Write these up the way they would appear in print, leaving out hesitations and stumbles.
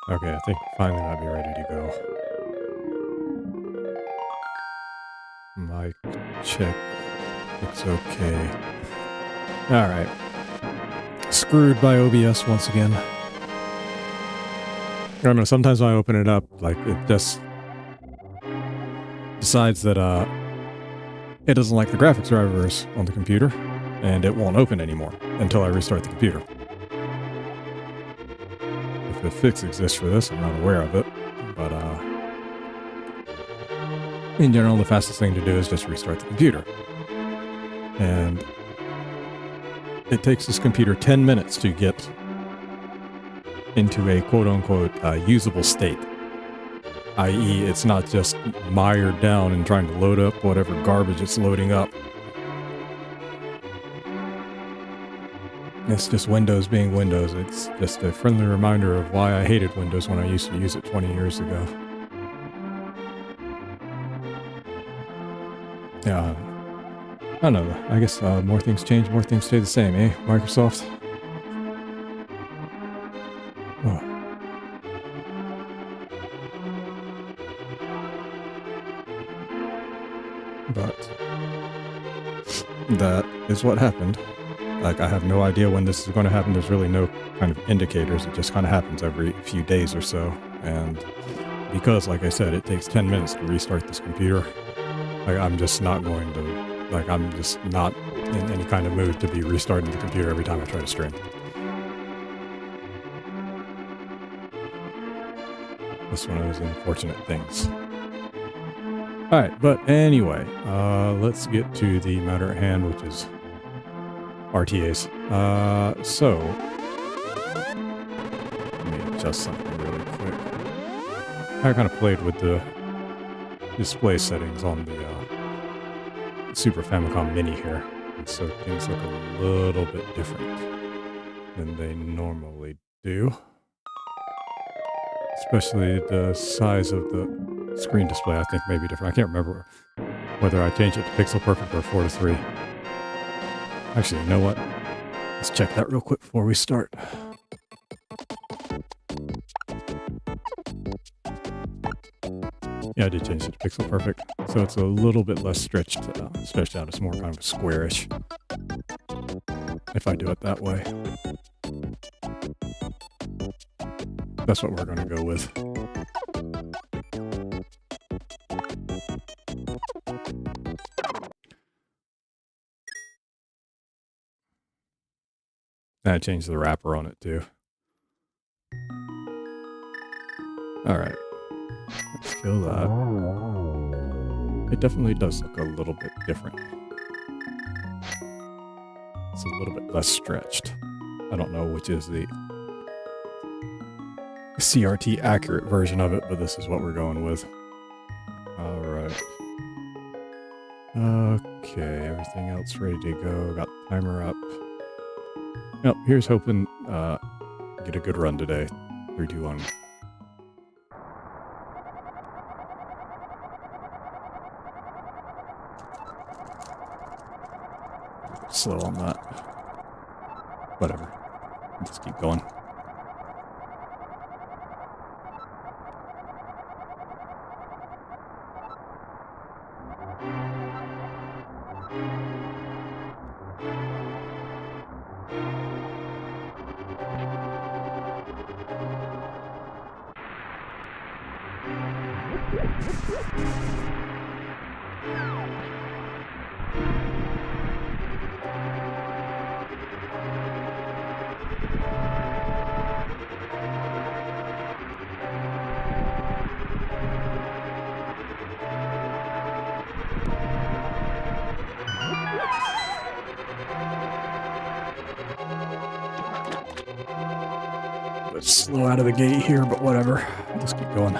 Okay, I think finally might be ready to go. Mic check. Looks okay. Alright. Screwed by OBS once again. I don't know, sometimes when I open it up, like, it just decides that, it doesn't like the graphics drivers on the computer, and it won't open anymore until I restart the computer. If a fix exists for this, I'm not aware of it, but, in general, the fastest thing to do is just restart the computer. And it takes this computer 10 minutes to get into a quote-unquote usable state. I.e., it's not just mired down and trying to load up whatever garbage it's loading up. It's just Windows being Windows. It's just a friendly reminder of why I hated Windows when I used to use it 20 years ago. Yeah, I don't know. I guess more things change, more things stay the same, eh, Microsoft? Oh. But that is what happened. Like, I have no idea when this is going to happen. There's really no kind of indicators. It just kind of happens every few days or so. And because, like I said, it takes 10 minutes to restart this computer, like, I'm just not going to, like, I'm just not in any kind of mood to be restarting the computer every time I try to stream. That's one of those unfortunate things. Alright, but anyway, let's get to the matter at hand, which is RTAs. So, let me adjust something really quick. I kind of played with the display settings on the Super Famicom Mini here, and so things look a little bit different than they normally do. Especially the size of the screen display, I think, may be different. I can't remember whether I changed it to Pixel Perfect or 4:3. Actually, you know what? Let's check that real quick before we start. Yeah, I did change it to Pixel Perfect, so it's a little bit less stretched out. It's more kind of squarish, if I do it that way. That's what we're going to go with. And I changed the wrapper on it too. Alright. Let's kill that. It definitely does look a little bit different. It's a little bit less stretched. I don't know which is the CRT accurate version of it, but this is what we're going with. Alright. Okay, everything else ready to go. Got the timer up. Yep, here's hoping get a good run today. 3, 2, 1. Slow on that. Whatever. Just keep going. Slow out of the gate here, but whatever. I'll just keep going.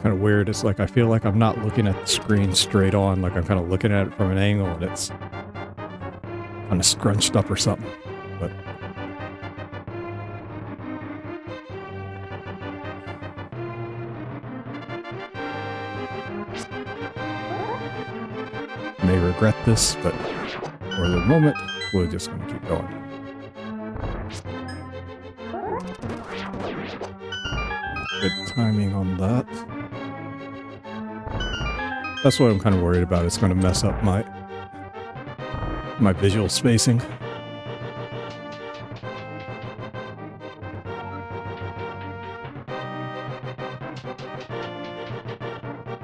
Kind of weird. It's like I feel like I'm not looking at the screen straight on, like I'm kind of looking at it from an angle and it's kind of scrunched up or something. But I may regret this, but for the moment, we're just going to keep going. Good timing on that. That's what I'm kind of worried about. It's going to mess up my visual spacing.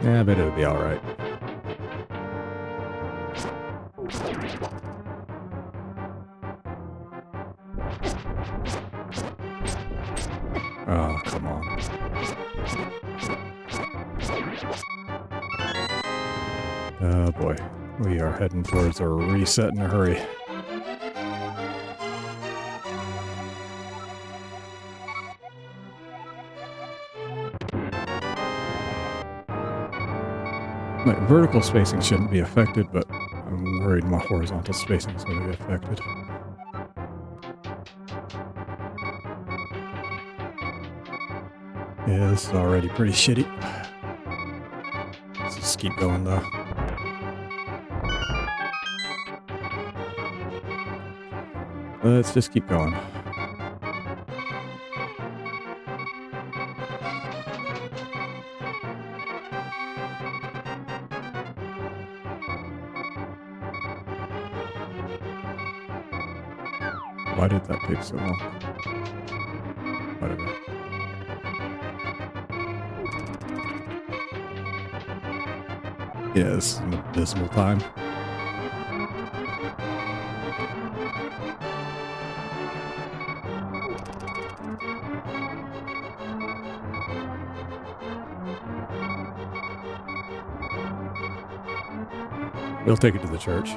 Yeah, I bet it'll be all right. Oh, come on. Oh boy, we are heading towards a reset in a hurry. My vertical spacing shouldn't be affected, but I'm worried my horizontal spacing is going to be affected. Yeah, this is already pretty shitty. Let's just keep going though. Let's just keep going. Why did that take so long? Whatever. Yeah, this is an abysmal time. We'll take it to the church.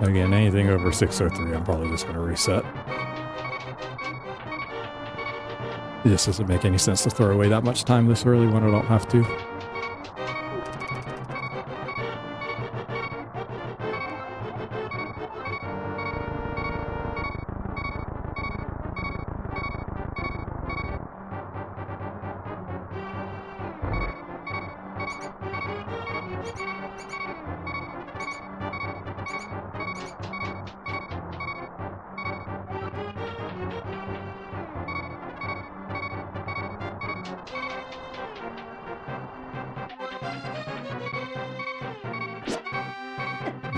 Again, anything over 603, I'm probably just going to reset. It just doesn't make any sense to throw away that much time this early when I don't have to.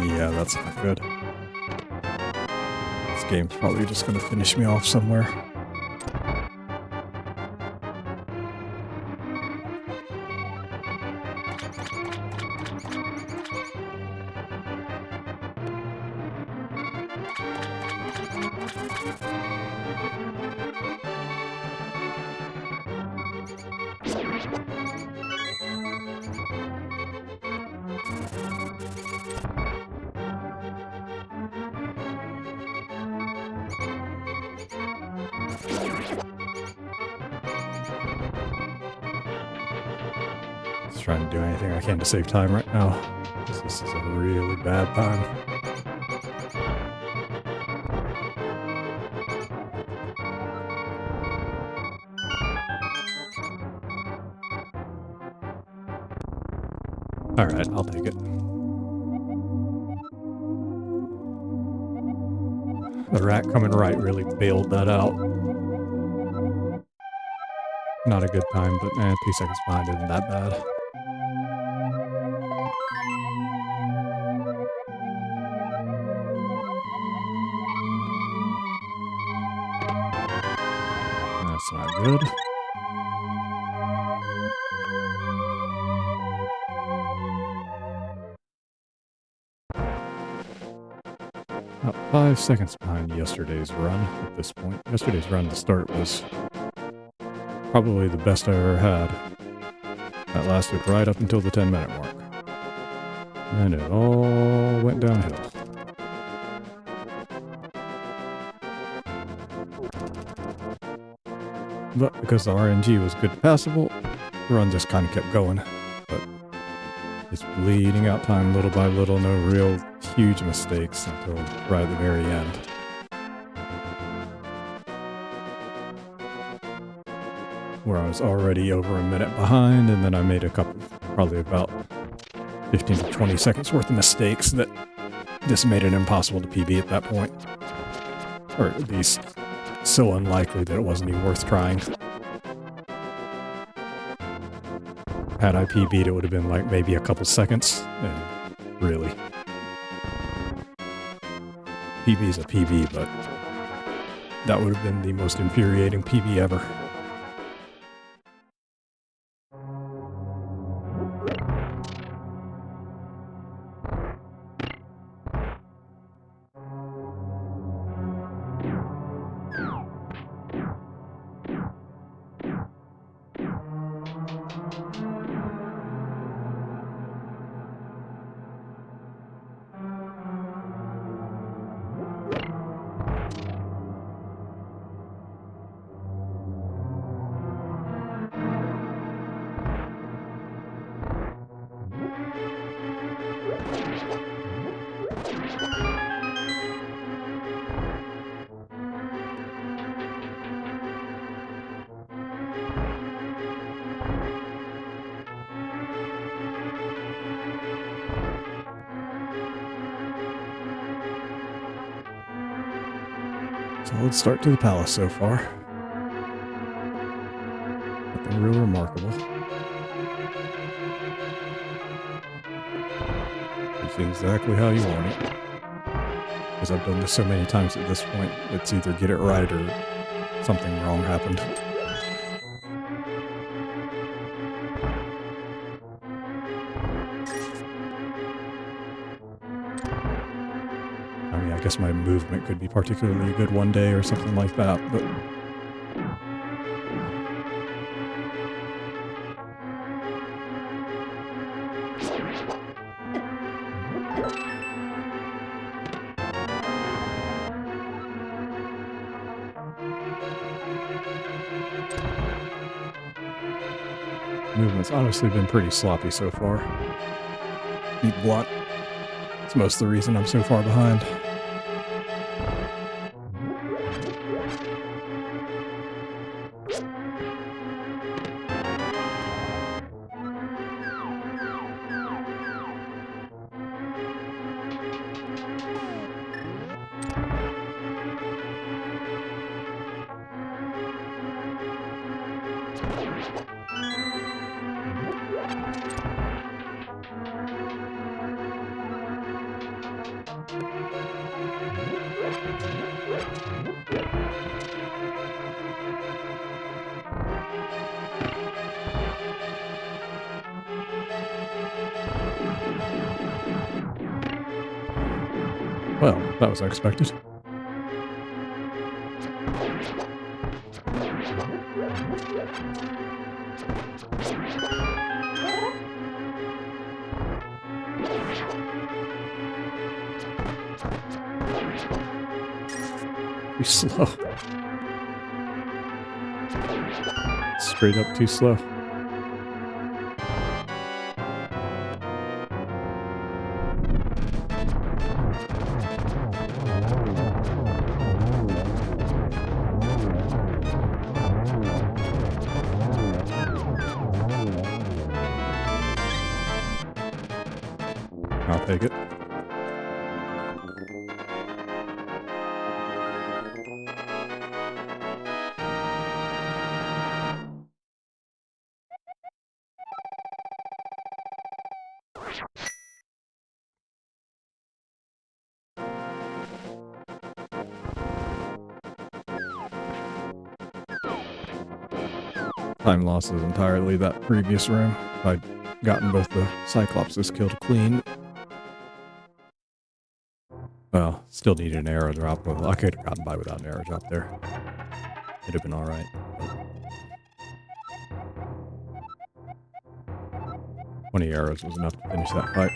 Yeah, that's not good. This game's probably just going to finish me off somewhere. Just trying to do anything I can to save time right now. This is a really bad time. Alright, I'll take it. The rat coming right really bailed that out. Not a good time, but 2 seconds behind isn't that bad. That's not good. About 5 seconds behind yesterday's run at this point. Yesterday's run to start was probably the best I ever had. That lasted right up until the 10-minute mark. And it all went downhill. But because the RNG was good passable, the run just kind of kept going. But it's bleeding out time little by little, no real huge mistakes until right at the very end. Where I was already over a minute behind, and then I made a couple, probably about 15 to 20 seconds worth of mistakes that just made it impossible to PB at that point. Or at least so unlikely that it wasn't even worth trying. Had I PB'd, it would have been like maybe a couple seconds, and really. PB's a PB, but that would have been the most infuriating PB ever. Solid start to the palace so far. Nothing real remarkable. It's exactly how you want it. Because I've done this so many times at this point, it's either get it right or something wrong happened. I guess my movement could be particularly good one day or something like that, but movement's honestly been pretty sloppy so far. Be blunt. It's most of the reason I'm so far behind. Well, that was unexpected. Too slow. Straight up too slow. I'll take it. Time loss is entirely that previous room. If I'd gotten both the Cyclopses killed clean. Well, still needed an arrow drop. Well, I could have gotten by without an arrow drop there. It'd have been alright. 20 arrows was enough to finish that fight.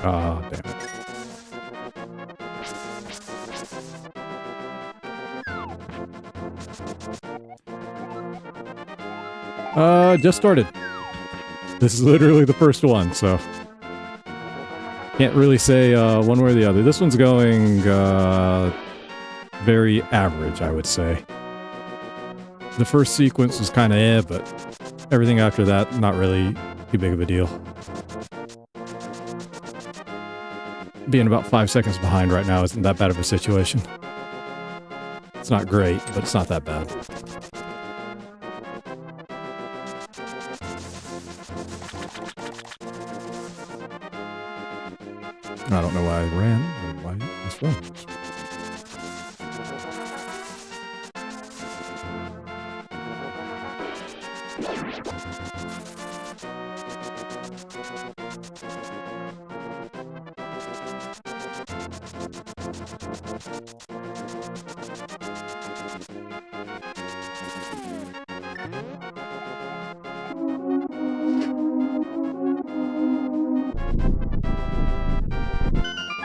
Ah, damn it. Just started. This is literally the first one, so can't really say one way or the other. This one's going very average, I would say. The first sequence was kind of but everything after that, not really too big of a deal. Being about 5 seconds behind right now isn't that bad of a situation. It's not great, but it's not that bad. I don't know why I ran, or why I just ran.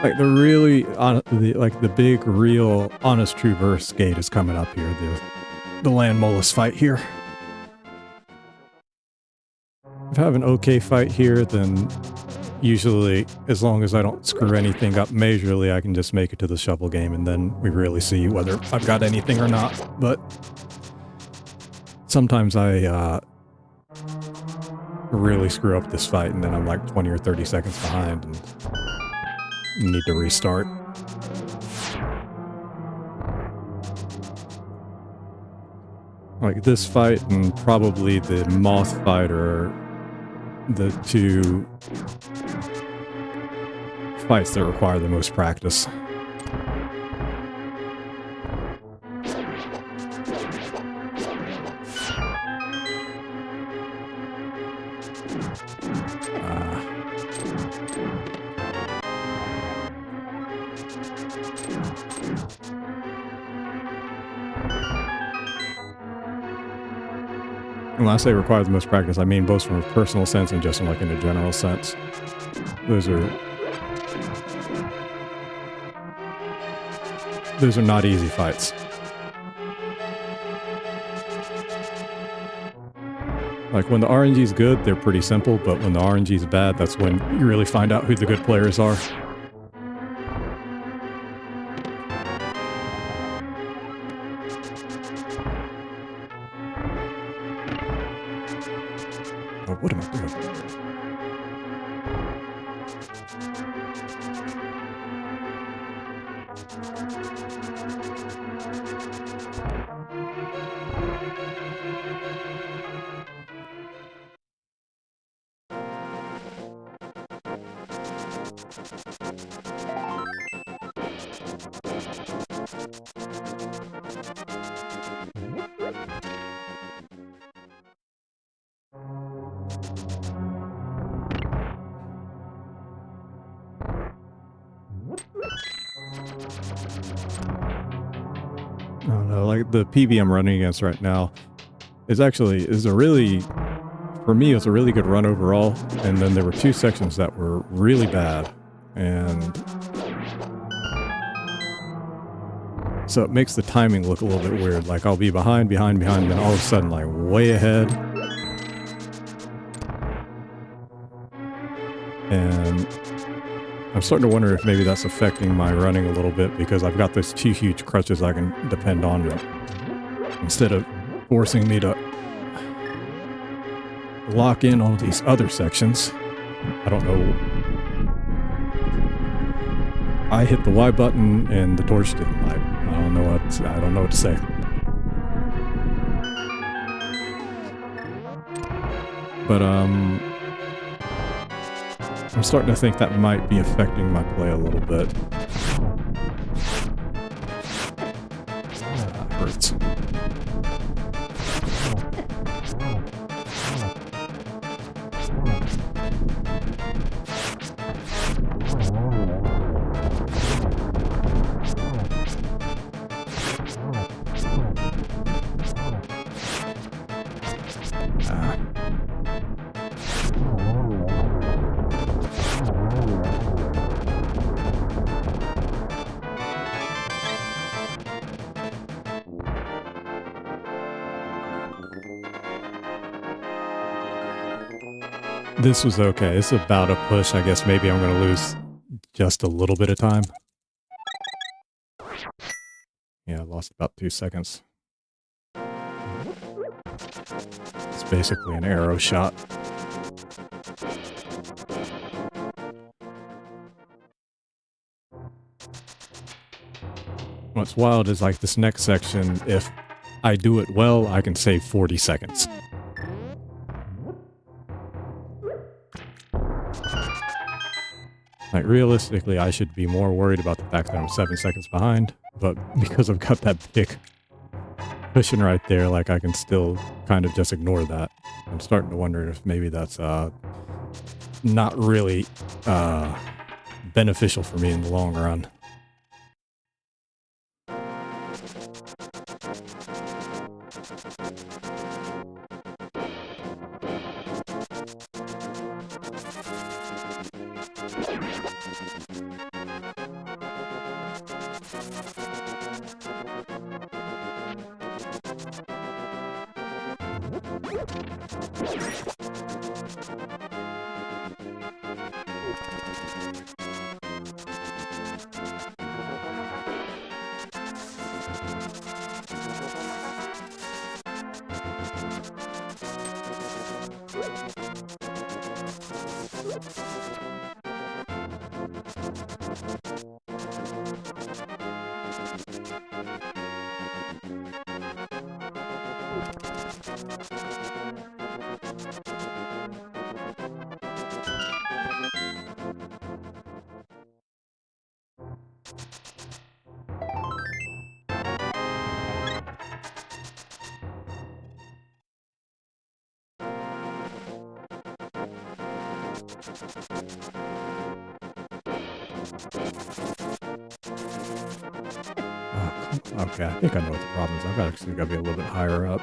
Like the really, the big, real, honest, true verse gate is coming up here. The Land Molus fight here. If I have an okay fight here, then usually, as long as I don't screw anything up majorly, I can just make it to the shovel game, and then we really see whether I've got anything or not. But sometimes I really screw up this fight, and then I'm like 20 or 30 seconds behind, and need to restart. Like this fight and probably the moth fight are the two fights that require the most practice. When I say require the most practice, I mean both from a personal sense and just in like in a general sense. Those are not easy fights. Like when the RNG's good, they're pretty simple, but when the RNG's bad, that's when you really find out who the good players are. What am I doing? I don't know, like the PB I'm running against right now is a really, for me, it's a really good run overall. And then there were two sections that were really bad. And so it makes the timing look a little bit weird. Like I'll be behind, and then all of a sudden like way ahead. And I'm starting to wonder if maybe that's affecting my running a little bit because I've got those two huge crutches I can depend on instead of forcing me to lock in on these other sections. I don't know. I hit the Y button and the torch didn't light. I don't know what to say. But I'm starting to think that might be affecting my play a little bit. That hurts. This was okay. It's about a push. I guess maybe I'm going to lose just a little bit of time. Yeah, I lost about 2 seconds. It's basically an arrow shot. What's wild is like this next section, if I do it well, I can save 40 seconds. Like, realistically, I should be more worried about the fact that I'm 7 seconds behind, but because I've got that big cushion right there, like, I can still kind of just ignore that. I'm starting to wonder if maybe that's not really beneficial for me in the long run. Okay, I think I know what the problem is. I've actually got to be a little bit higher up.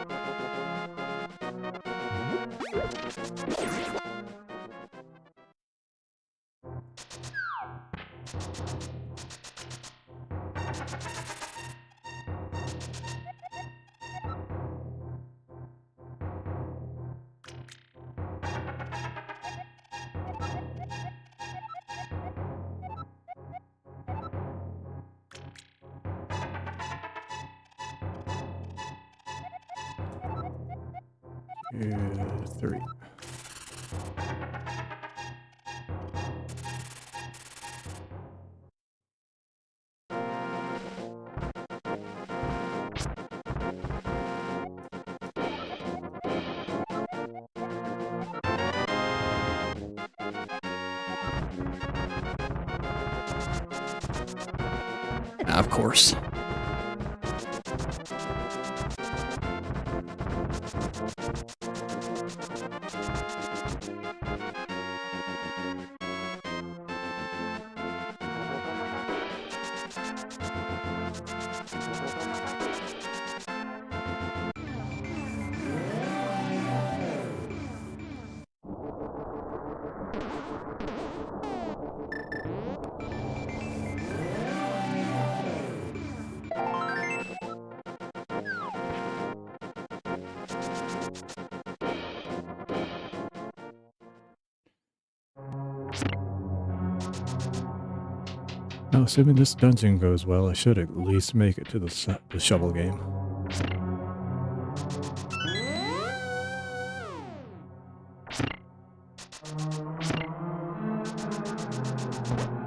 Three. course. Now, assuming this dungeon goes well, I should at least make it to the shovel game.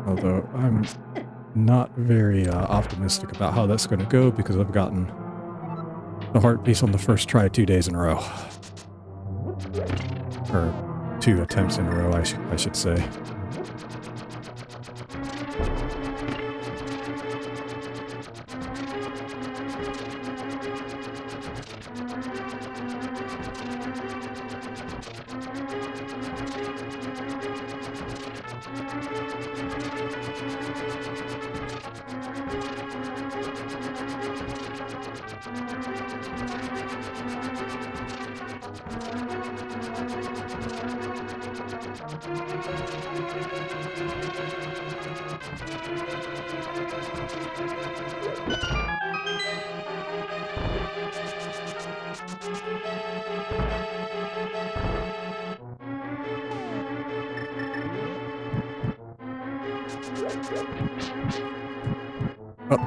Although I'm not very optimistic about how that's going to go because I've gotten the heart piece on the first try 2 days in a row. Or 2 attempts in a row, I should say.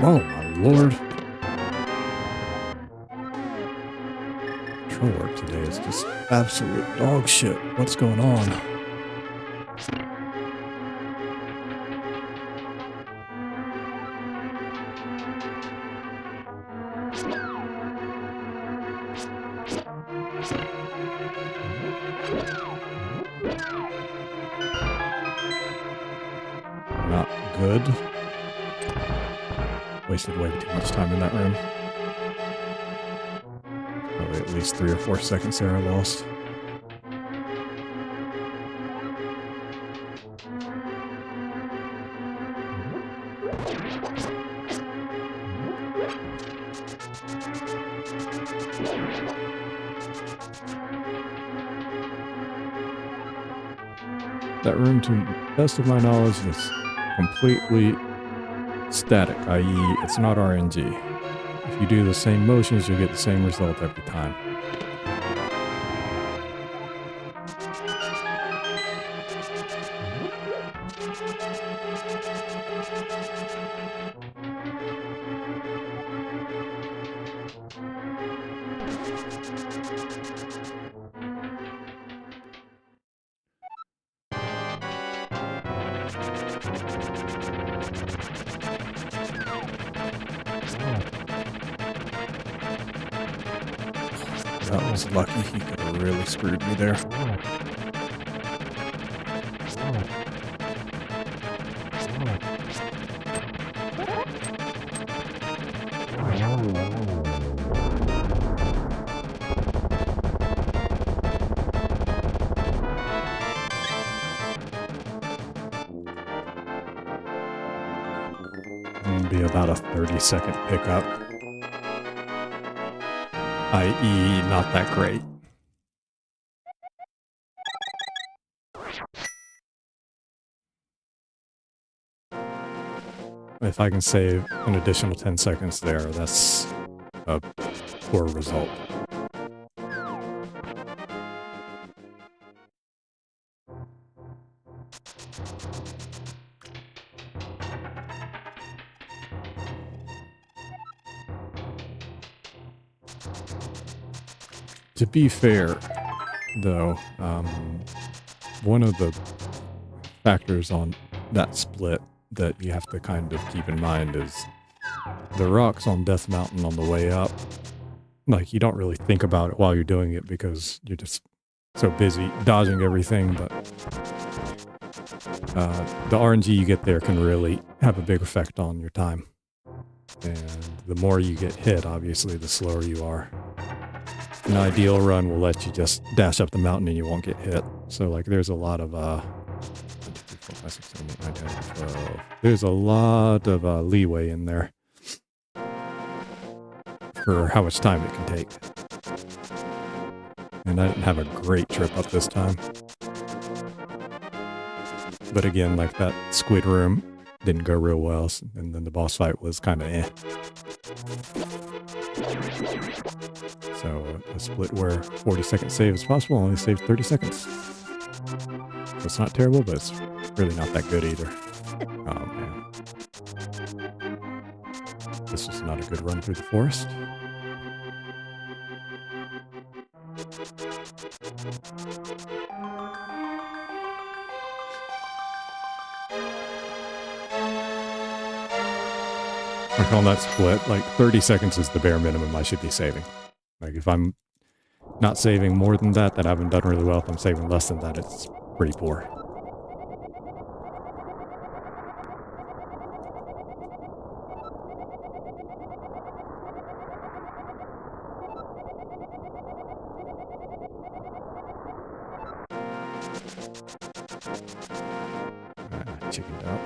Oh my lord. Control work today is just absolute dog shit. What's going on? Not good. Wasted way too much time in that room. Probably at least 3 or 4 seconds there I lost. That room, to the best of my knowledge, is completely static, i.e. it's not RNG. If you do the same motions, you'll get the same result every time. That was lucky. He could have really screwed me there. It'll be about a 30-second pickup. I.e. not that great. If I can save an additional 10 seconds there, that's a poor result. To be fair, though, one of the factors on that split that you have to kind of keep in mind is the rocks on Death Mountain on the way up. Like, you don't really think about it while you're doing it because you're just so busy dodging everything, but the RNG you get there can really have a big effect on your time. And the more you get hit, obviously, the slower you are. An ideal run will let you just dash up the mountain and you won't get hit. So, like, there's a lot of, 1, 2, 3, 4, 5, 6, 7, 8, 9, 10, 11, 12. There's a lot of leeway in there for how much time it can take. And I didn't have a great trip up this time. But again, like that squid room didn't go real well, and then the boss fight was kind of eh. So a split where 40-second save is possible only saved 30 seconds. So it's not terrible, but it's really not that good either. Oh man. This was not a good run through the forest. Like on that split, like 30 seconds is the bare minimum I should be saving. Like if I'm not saving more than that, then I haven't done really well. If I'm saving less than that, it's pretty poor. Chickened out.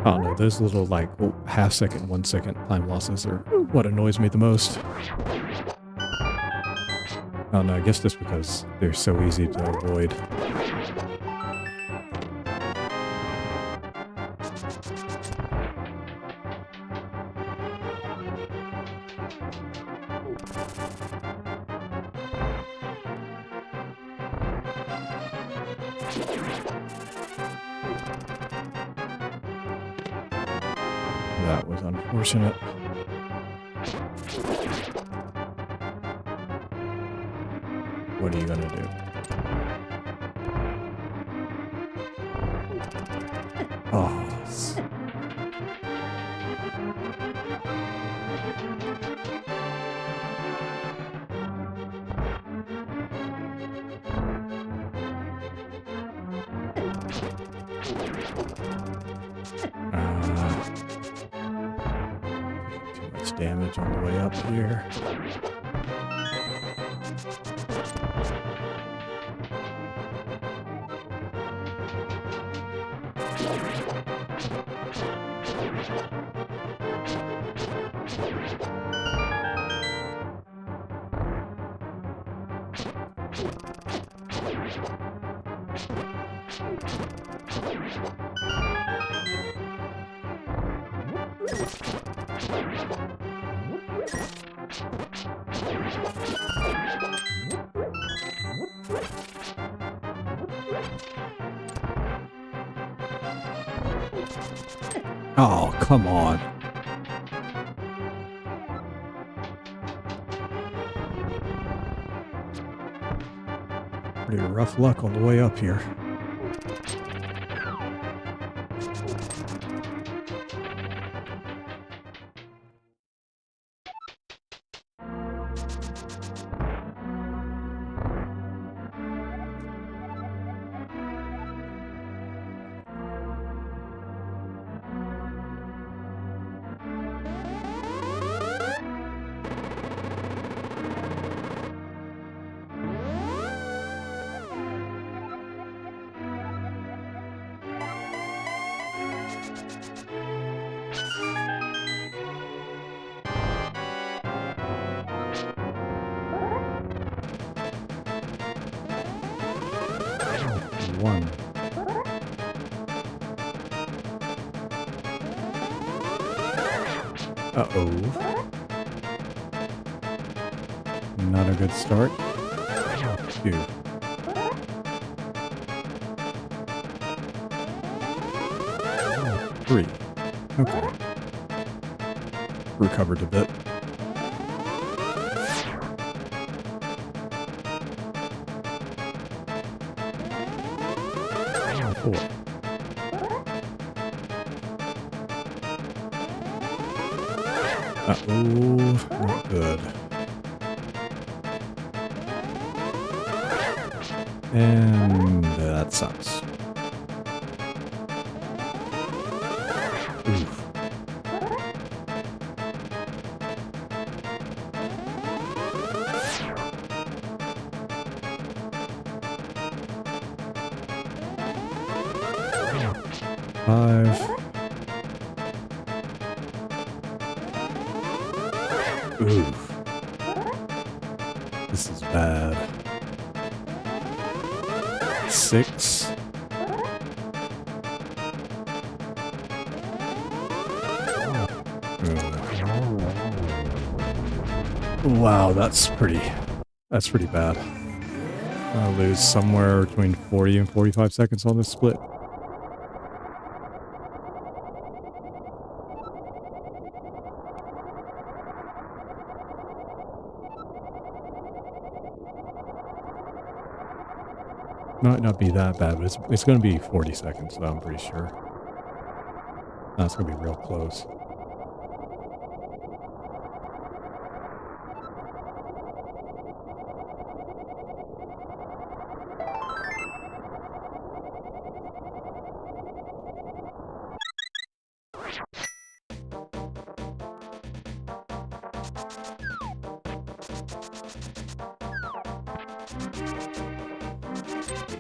I don't know, those little like half second, 1 second time losses are what annoys me the most. I don't know, I guess just because they're so easy to avoid. That was unfortunate. What are you gonna do? Oh. Too much damage on the way up here. Oh, come on. Pretty rough luck on the way up here. one. Uh-oh. Not a good start. 2. Three. Okay. Recovered a bit. 4. Uh-oh, not good. And that sucks. Oof. Five. Oof. This is bad. 6. Wow, that's pretty bad. I'll lose somewhere between 40 and 45 seconds on this split. Might not be that bad, but it's going to be 40 seconds, though, I'm pretty sure. That's going to be real close.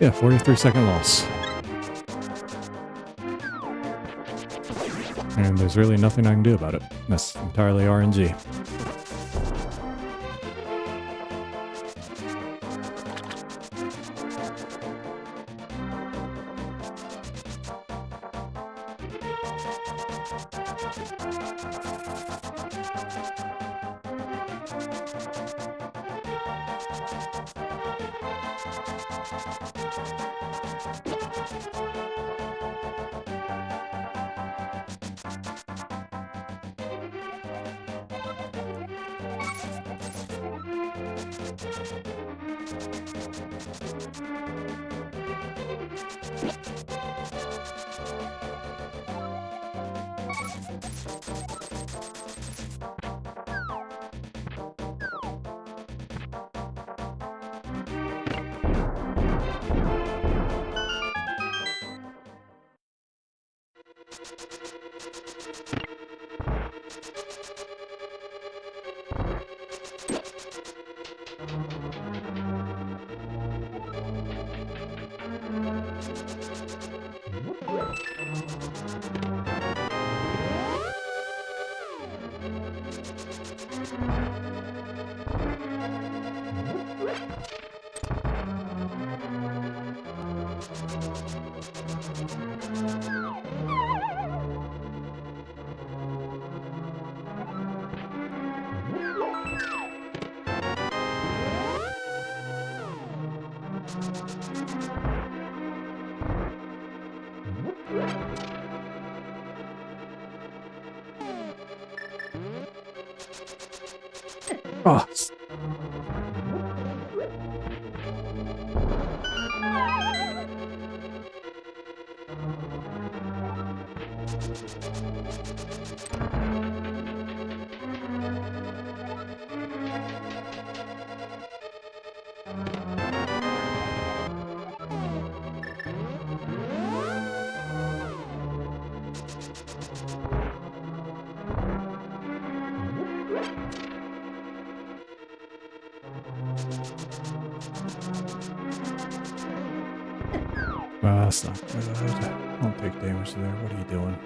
Yeah, 43-second loss. And there's really nothing I can do about it. That's entirely RNG. Oh. That's not good. Don't take damage there. What are you doing?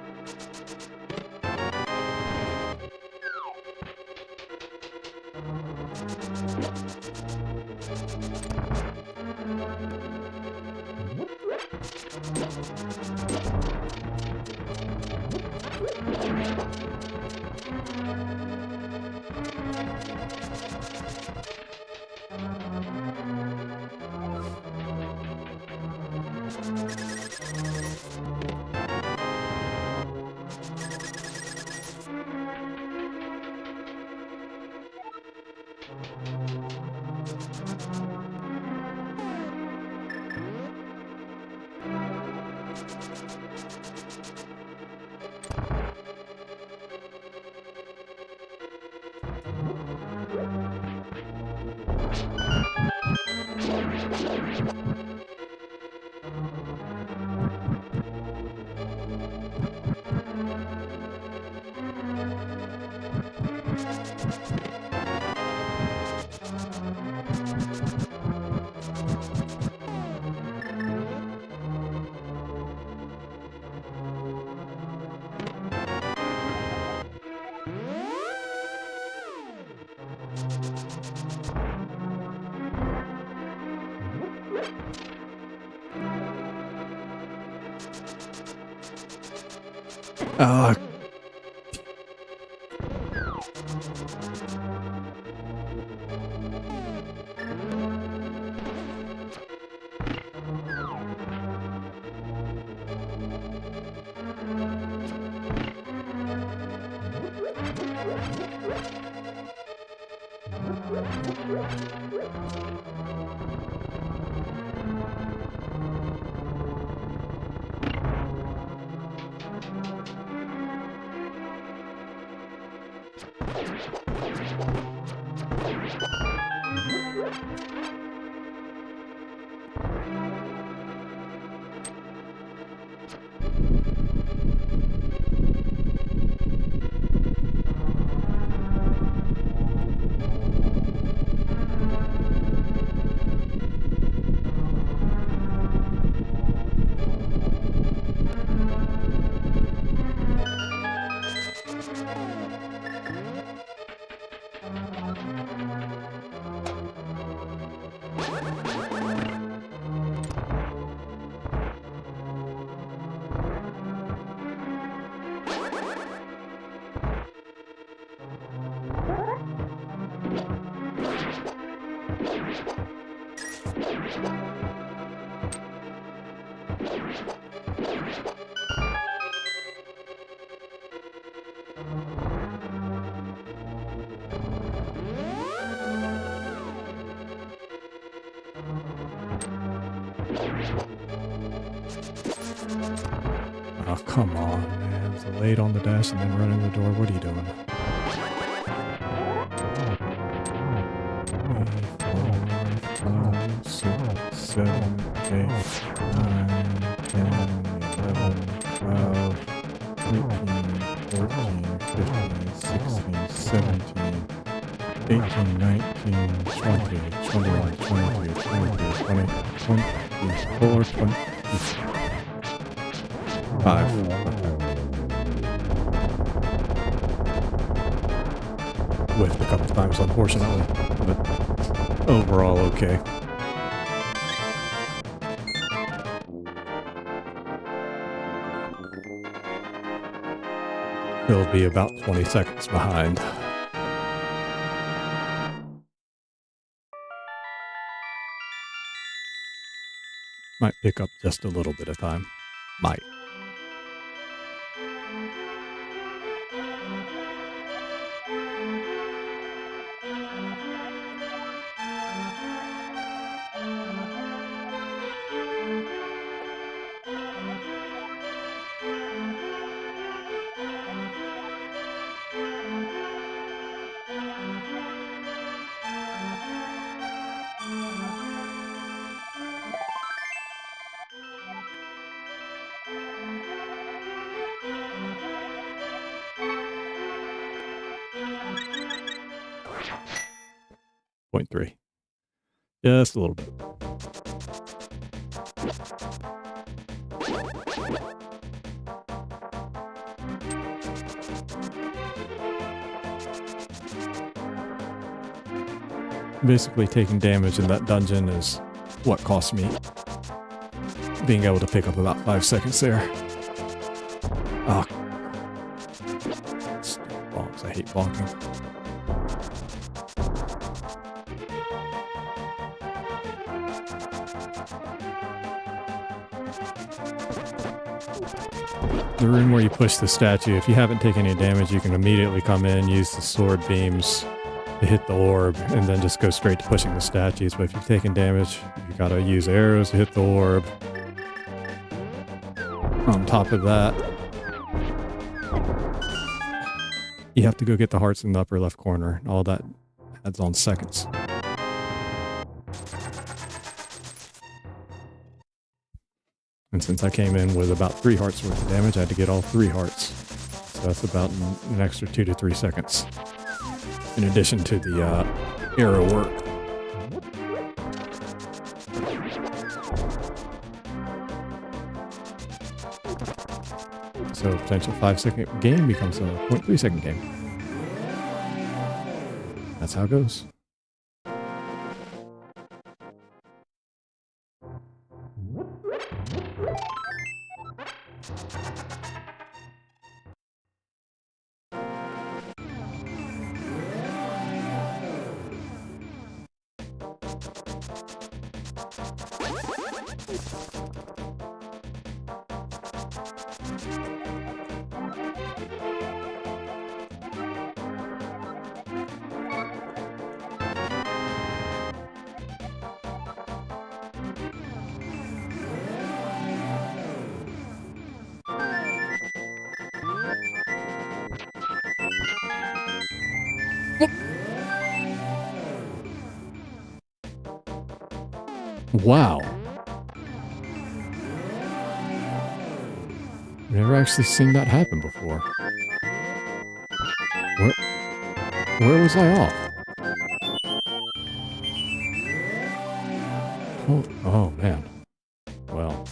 Oh, come on, man. So late on the dash and then running the door. What are you doing? 7, 8, 9, 10, 11, 12, 13, 14, 15, 16, 17, 18, 19, 20, 21, 22, 23, 24, 25. Whiffed a couple times, unfortunately, but overall okay. He'll be about 20 seconds behind. Might pick up just a little bit of time. Might. Point 3. Just a little bit. Basically taking damage in that dungeon is what cost me being able to pick up about 5 seconds there. Oh. Bonks. I hate bonking. The room where you push the statue, if you haven't taken any damage, you can immediately come in, use the sword beams, to hit the orb and then just go straight to pushing the statues. But if you've taken damage, you gotta use arrows to hit the orb. On top of that, you have to go get the hearts in the upper left corner. All that adds on seconds. And since I came in with about 3 hearts worth of damage, I had to get all 3 hearts. So that's about an extra 2 to 3 seconds. In addition to the arrow work. So a potential 5-second game becomes a 0.3-second game. That's how it goes. Wow. Never actually seen that happen before. Where was I off? Oh man. Well.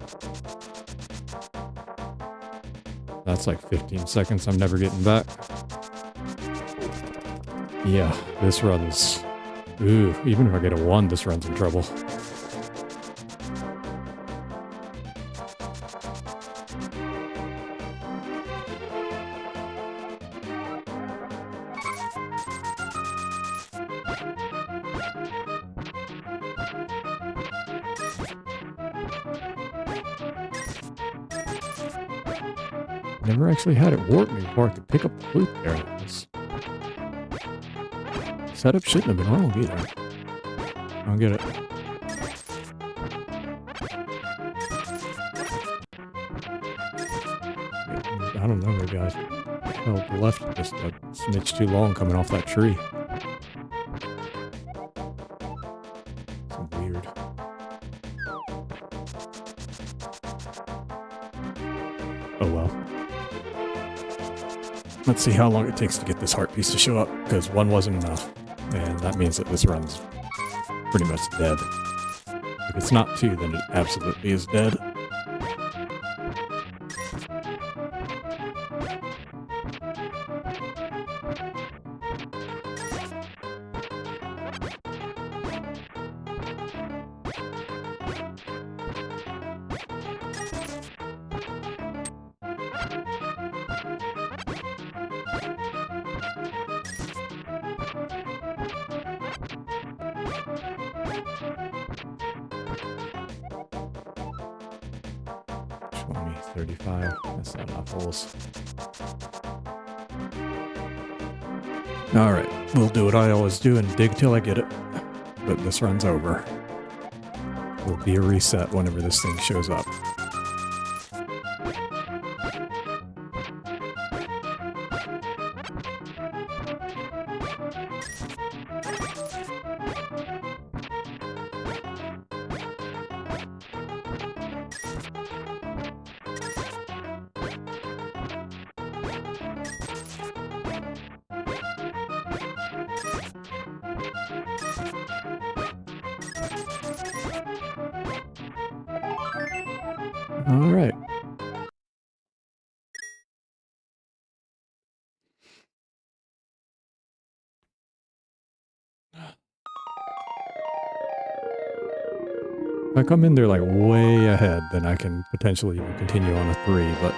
That's like 15 seconds I'm never getting back. Yeah, this run's... Ooh, even if I get a 1, this run's in trouble. Never actually had it warp me before I could pick up the loot there. This setup shouldn't have been wrong either. I don't get it. I don't know, maybe I held the left just a smidge too long coming off that tree. So weird. Oh well. Let's see how long it takes to get this heart piece to show up, because 1 wasn't enough. And that means that this run's pretty much dead. If it's not 2, then it absolutely is dead. That's not enough holes. Alright, we'll do what I always do and dig till I get it. But this run's over. Will be a reset whenever this thing shows up. All right. If I come in there like way ahead, then I can potentially even continue on a 3, but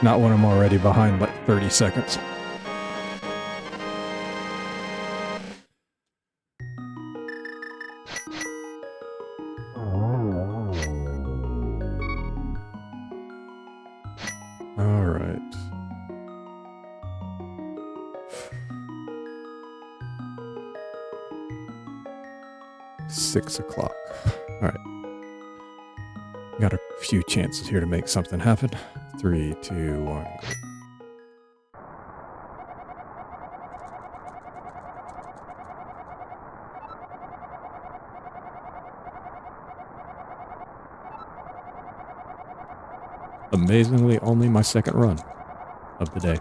not when I'm already behind like 30 seconds. 6 o'clock. All right. Got a few chances here to make something happen. 3, 2, 1, go. Amazingly, only my second run of the day.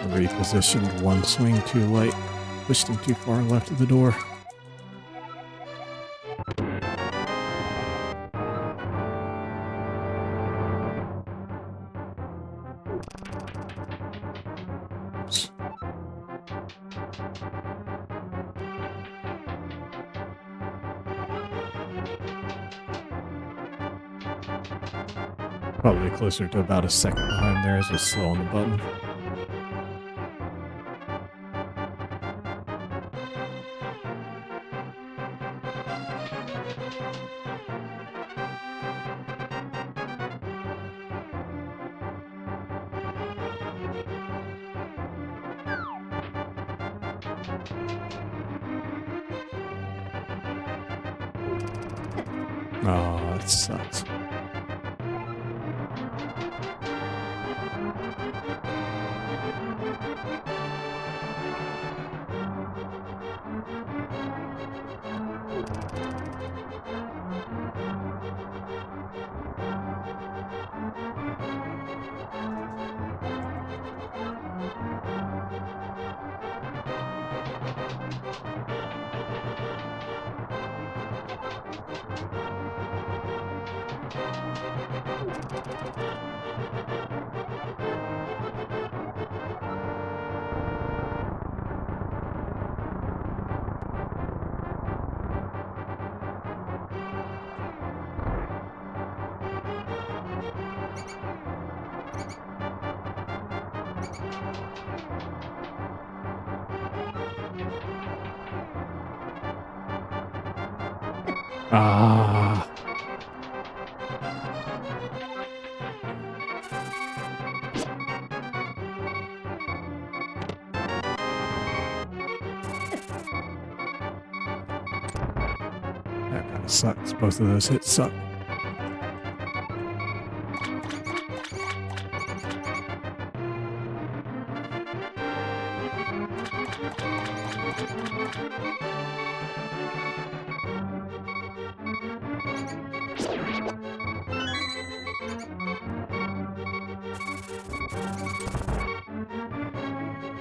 Repositioned one swing too late, pushed him too far left of the door. Oops. Probably closer to about a second behind there as it's slow on the button. Oh, that sucks. Ah. That kind of sucks. Both of those hits suck.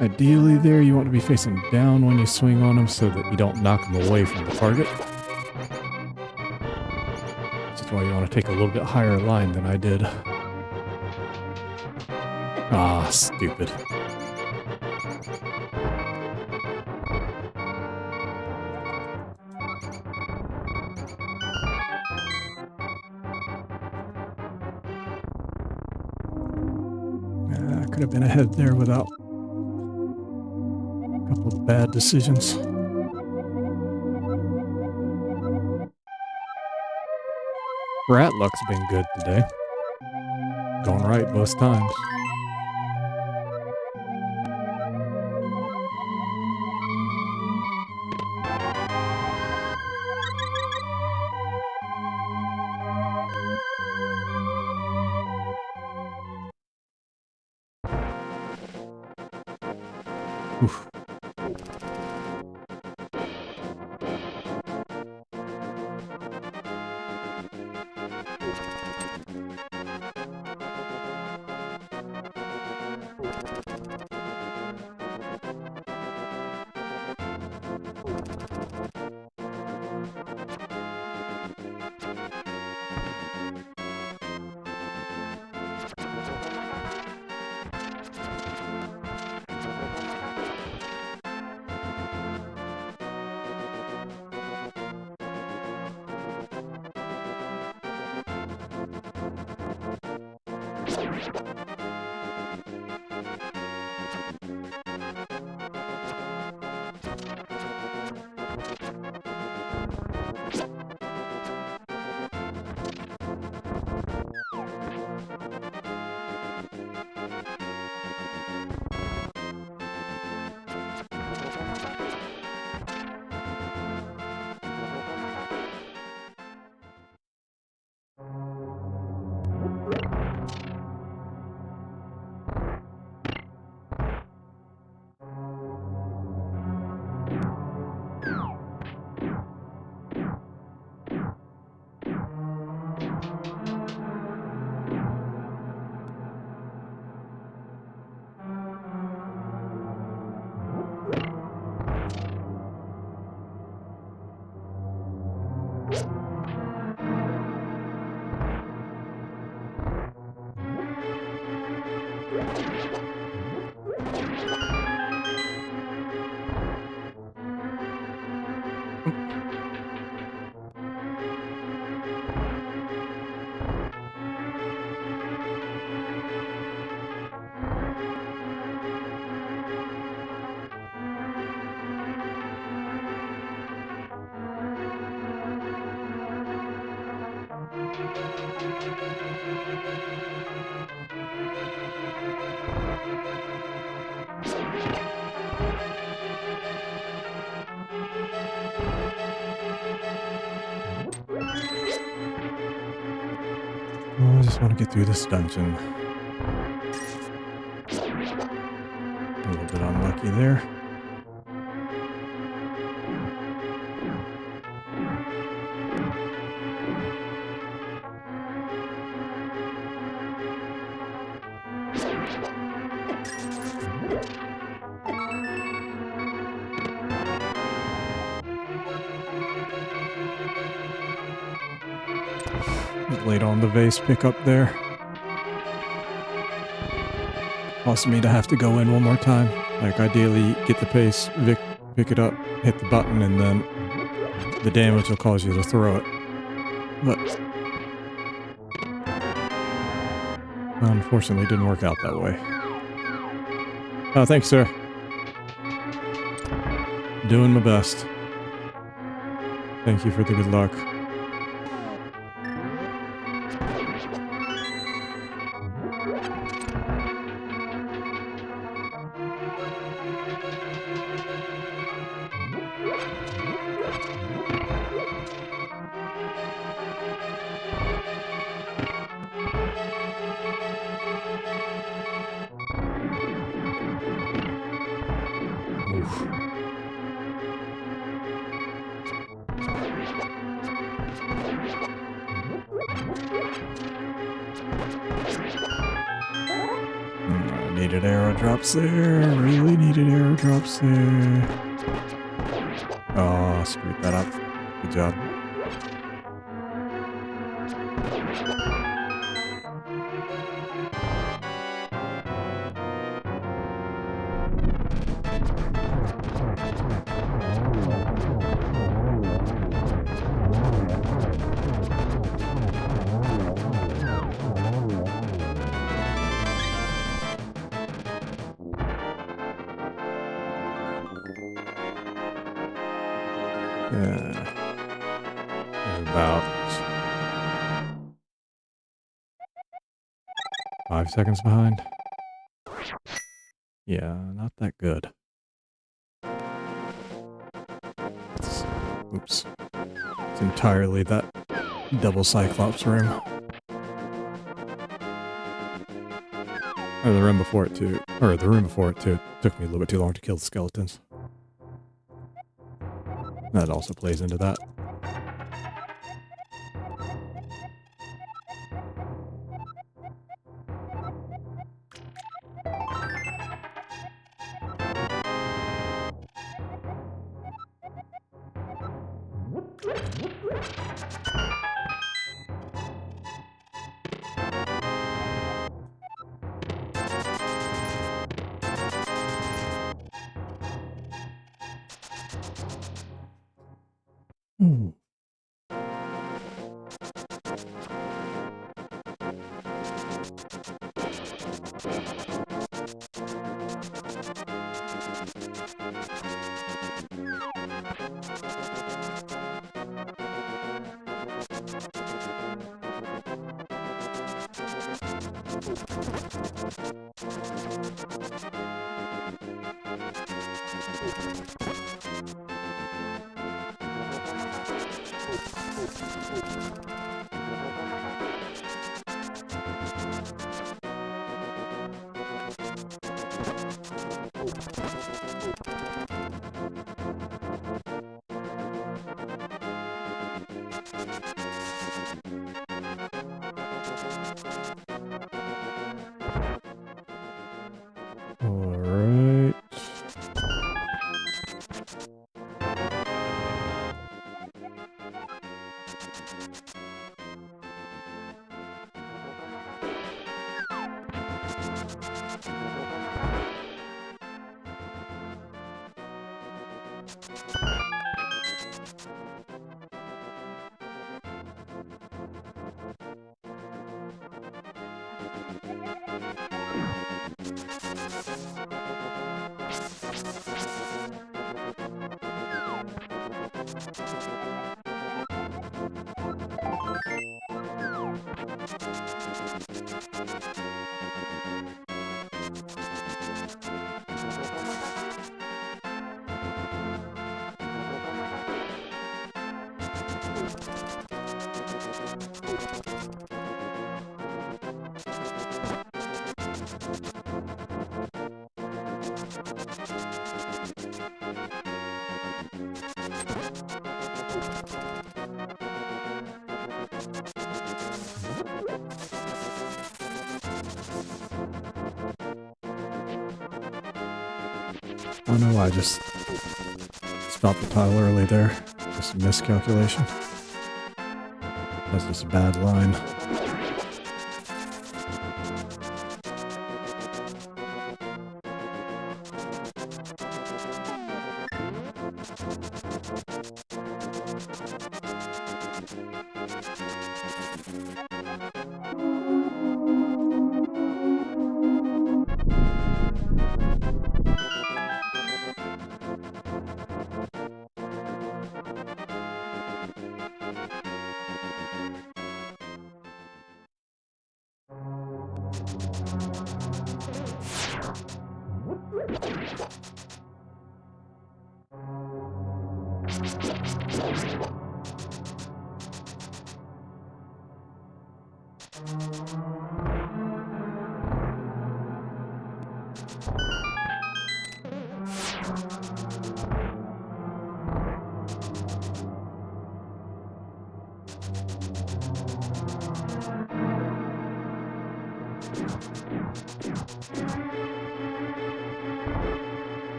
Ideally there, you want to be facing down when you swing on them so that you don't knock them away from the target. Which is why you want to take a little bit higher line than I did. Ah, stupid. Could have been ahead there without a couple of bad decisions. Rat luck's been good today. Going right both times. Oof. I just want to get through this dungeon. A little bit unlucky there. Late on the vase pickup there. Caused me to have to go in one more time. Like ideally get the pace, pick it up, hit the button, and then the damage will cause you to throw it. But unfortunately it didn't work out that way. Oh, thanks, sir. Doing my best. Thank you for the good luck. Needed arrow drops there. Really needed arrow drops there. Oh, screwed that up. Good job. About 5 seconds behind. Yeah, not that good. Oops. It's entirely that double Cyclops room. Or the room before it too. Or the room before it too. It took me a little bit too long to kill the skeletons. That also plays into that. Ooh. Alright. Oh no, I just stopped the tile early there. Just a miscalculation. That's just a bad line.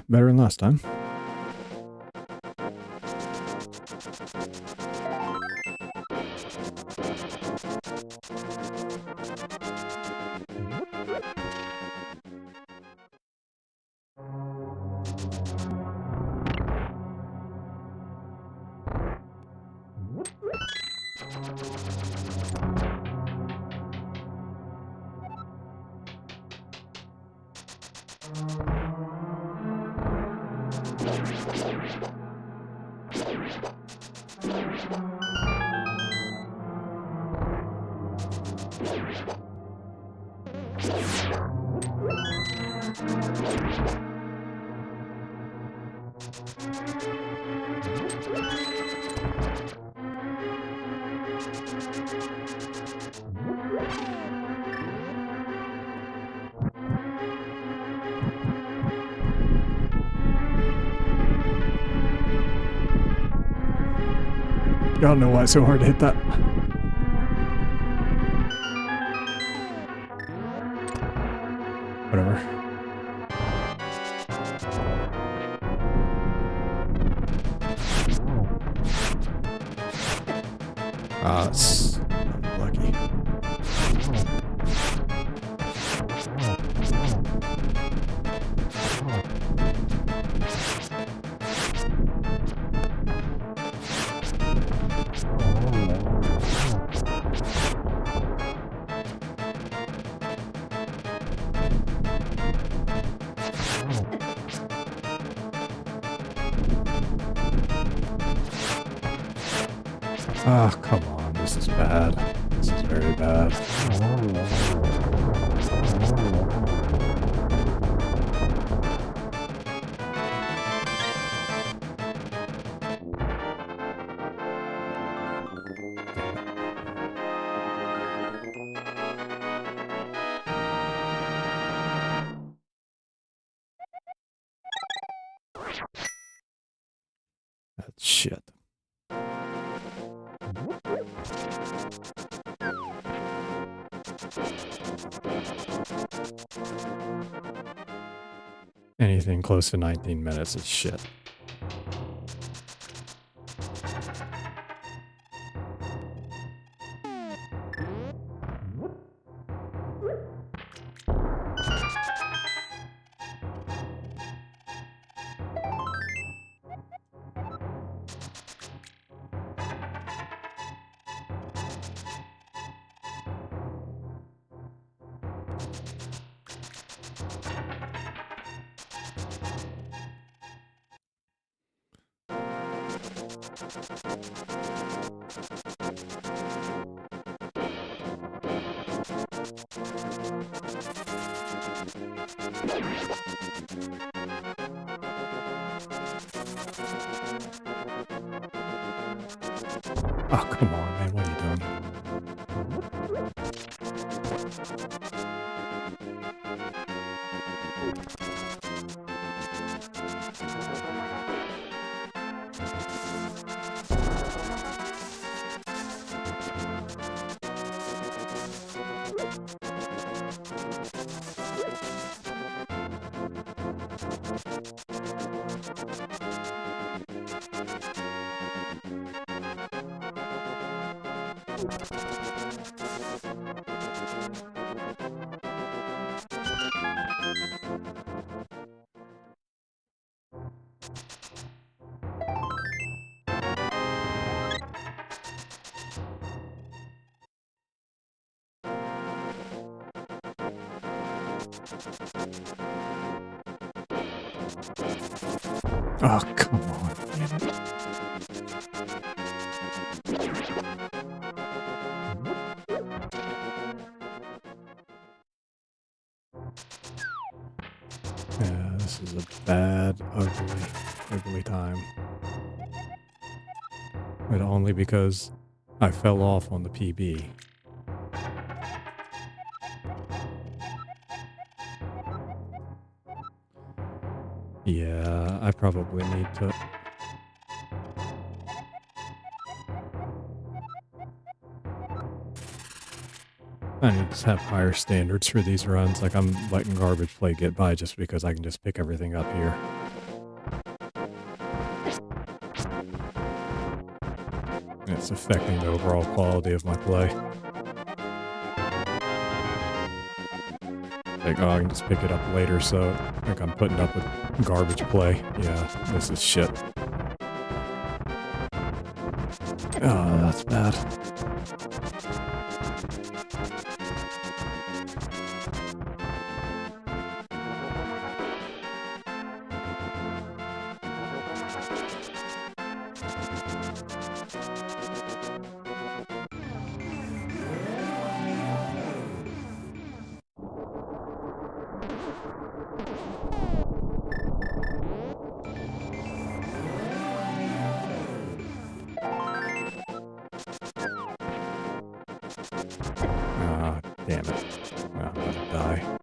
Better than last time. I don't know why it's so hard to hit that. Whatever. It's lucky. Ah, oh, come on, this is bad. This is very bad. That's shit. Anything close to 19 minutes is shit. Oh, come on, man. What are you doing? Oh, come on. Yeah, this is a bad, ugly time. but only because I fell off on the PB. Yeah, I probably need to... I need to have higher standards for these runs. Like, I'm letting garbage play get by just because I can just pick everything up here. It's affecting the overall quality of my play. Like, oh, I can just pick it up later, so like I'm putting up with garbage play. Yeah, this is shit. Oh, that's bad. Damn it. I'm gonna die.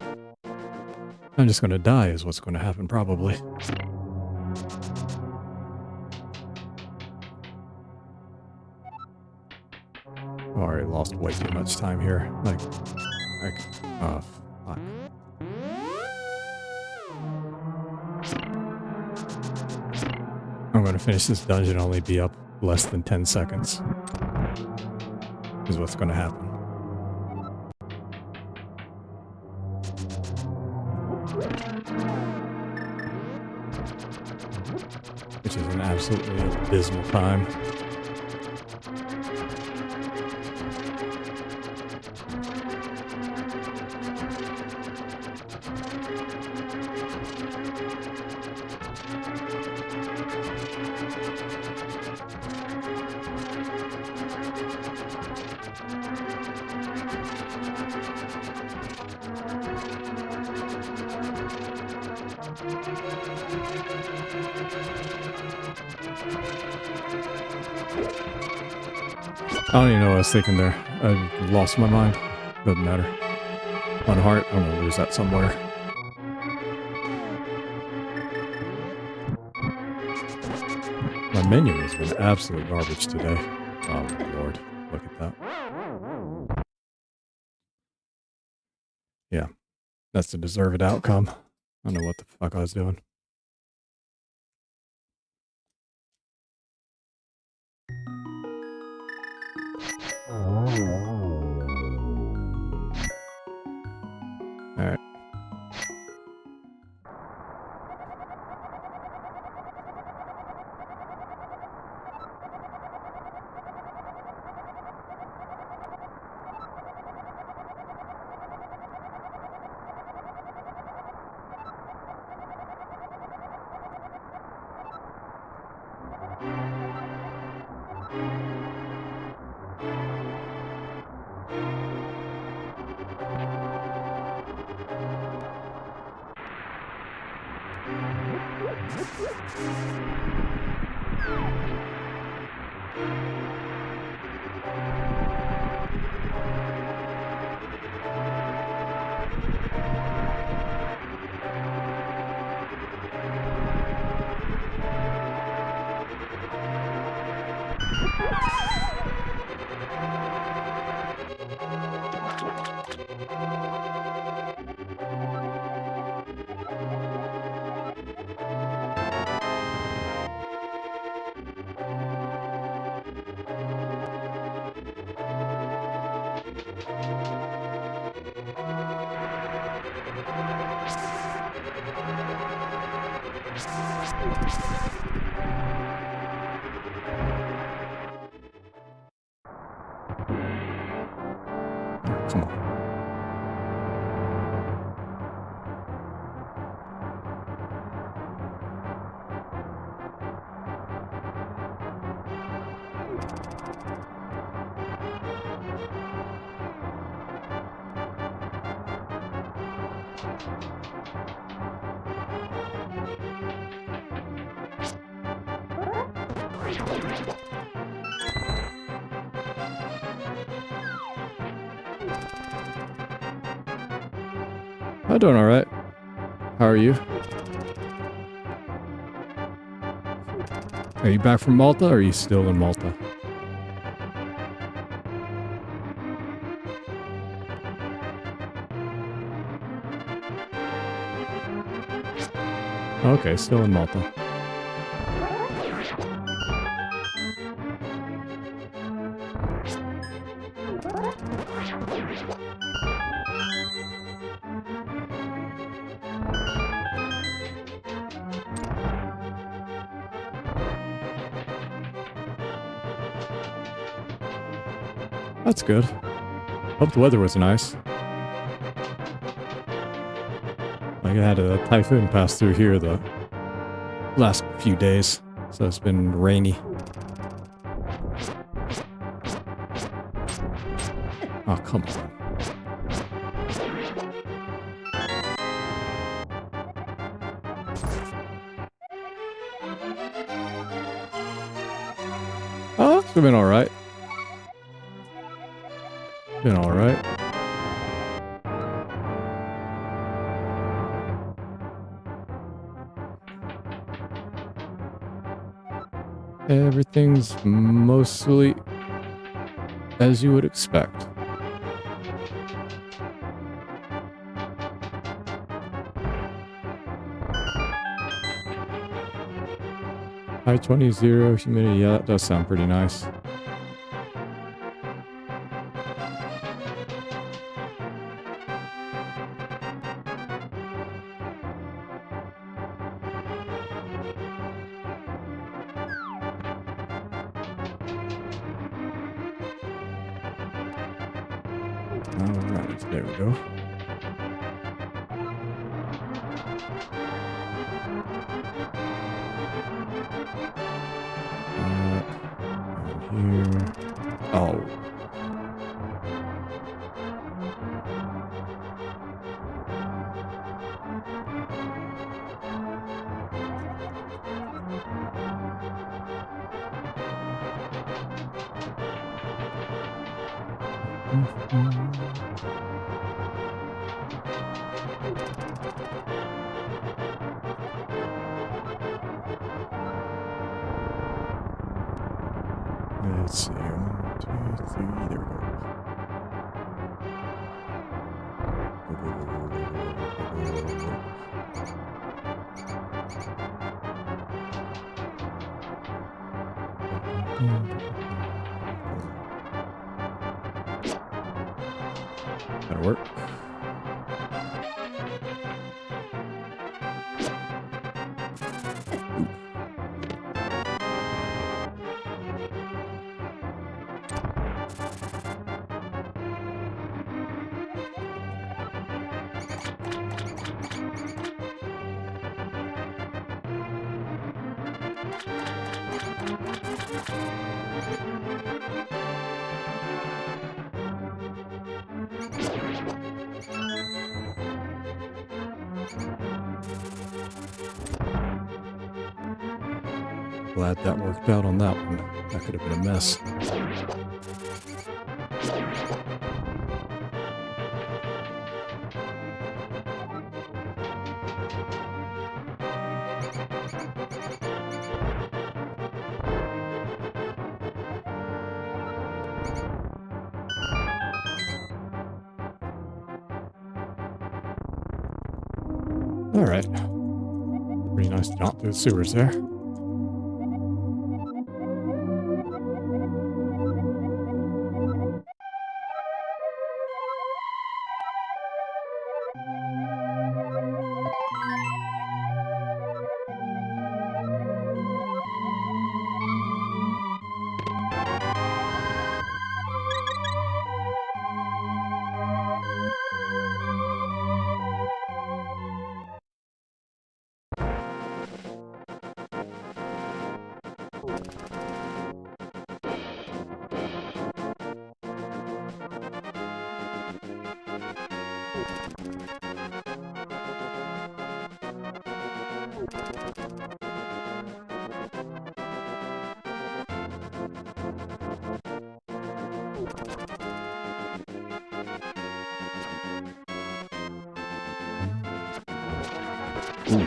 I'm just gonna die is what's gonna happen, probably. Oh, I already lost way too much time here. Like, oh, fuck. I'm gonna finish this dungeon, only be up less than 10 seconds. Is what's gonna happen. Which is an absolutely abysmal time. I don't even know what I was thinking there. I lost my mind. Doesn't matter. On heart, I'm gonna lose that somewhere. My menu has been absolute garbage today. Oh lord, look at that. Yeah, that's the deserved outcome. I don't know what the fuck I was doing. Alright. Come on. I'm doing all right. How are you? Are you back from Malta or are you still in Malta? Okay, still in Malta. That's good. Hope the weather was nice. Like I had a typhoon pass through here the last few days, so it's been rainy. Oh, come on. Oh, it's been alright. Been alright. Everything's mostly as you would expect. High 20, 0 humidity. Yeah, that does sound pretty nice. Alright, there we go. Here. Oh. Let's see. 1, 2, 3. There we go. That'll work. Glad that worked out on that one. That could have been a mess. All right. Pretty nice jaunt through the sewers there. Ooh.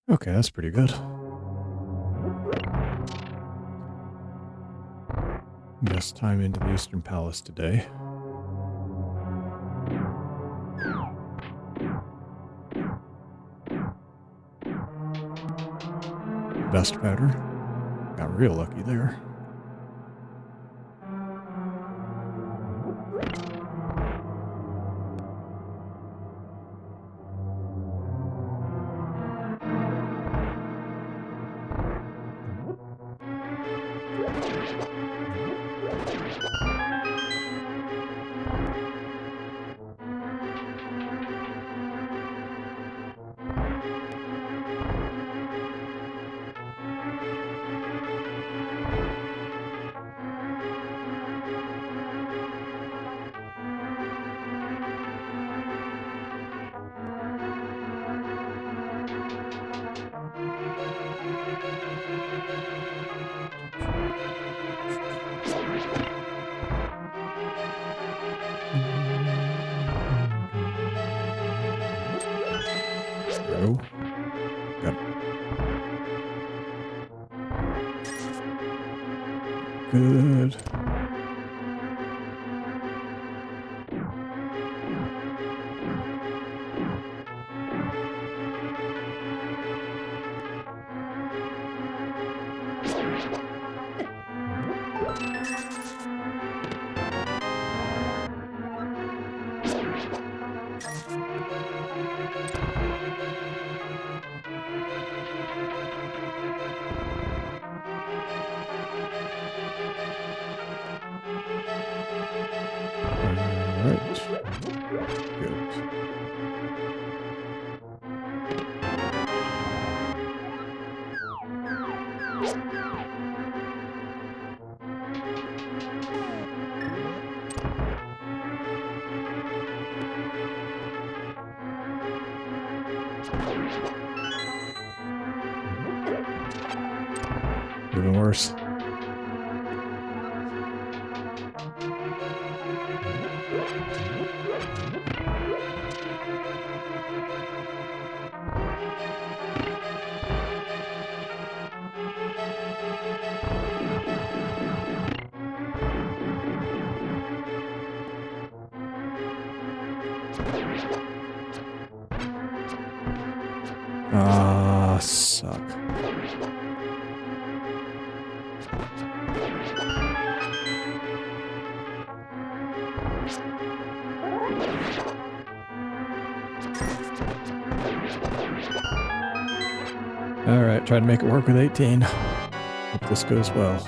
Okay, that's pretty good. Best time into the Eastern Palace today. Best powder. Got real lucky there. Go. Got it. Good. Alright. Good. Even worse. Ah, suck. Alright, try to make it work with 18. Hope this goes well.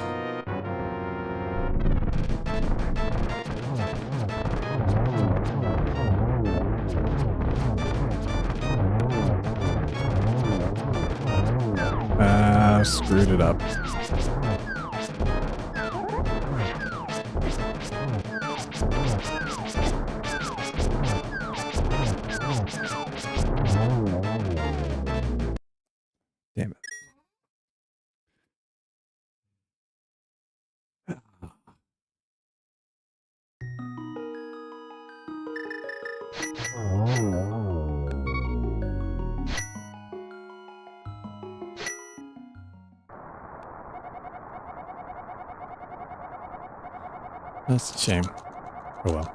Ah, screwed it up. Damn it. That's a shame. Oh well.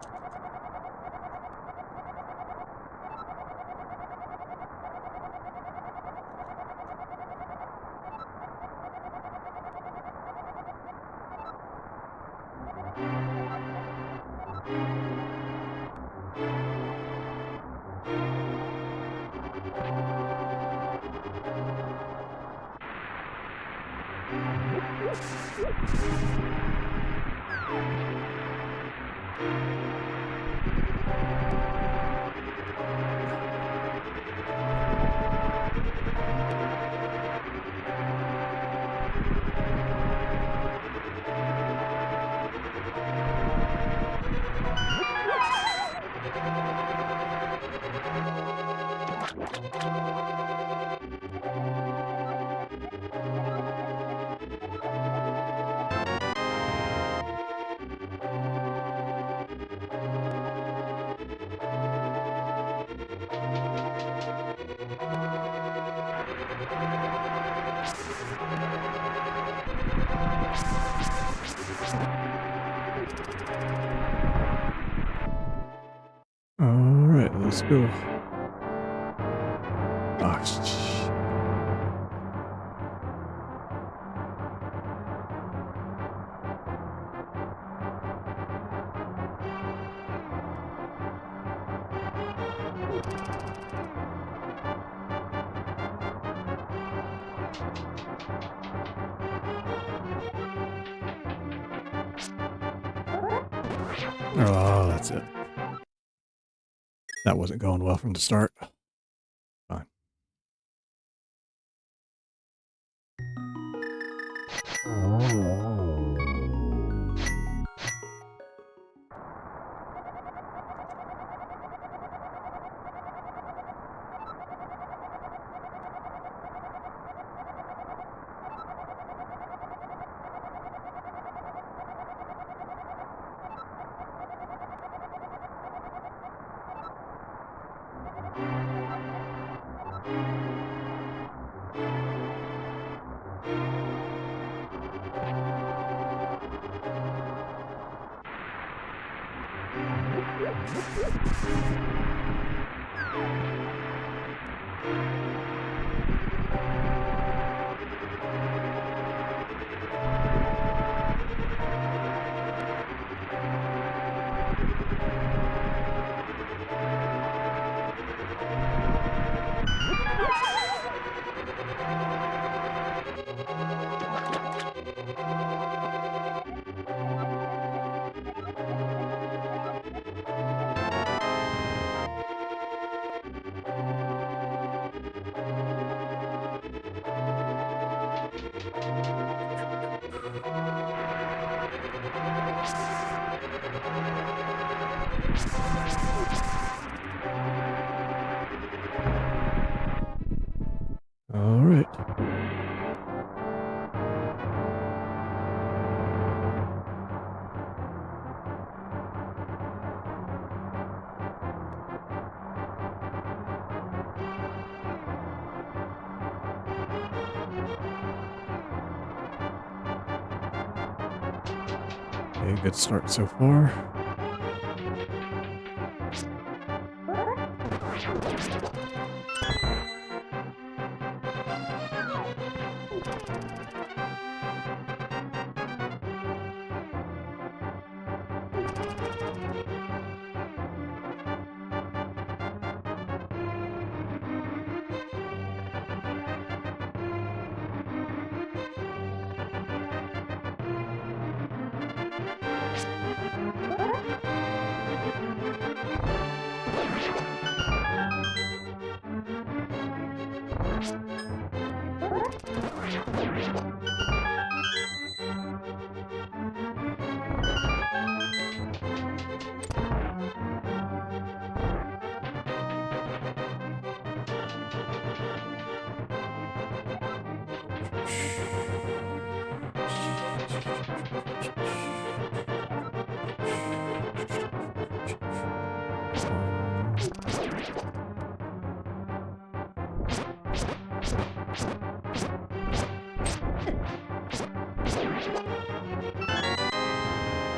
Alright, let's go. Ah, oh, that's it. That wasn't going well from the start. Fine. All right. Okay, good start so far.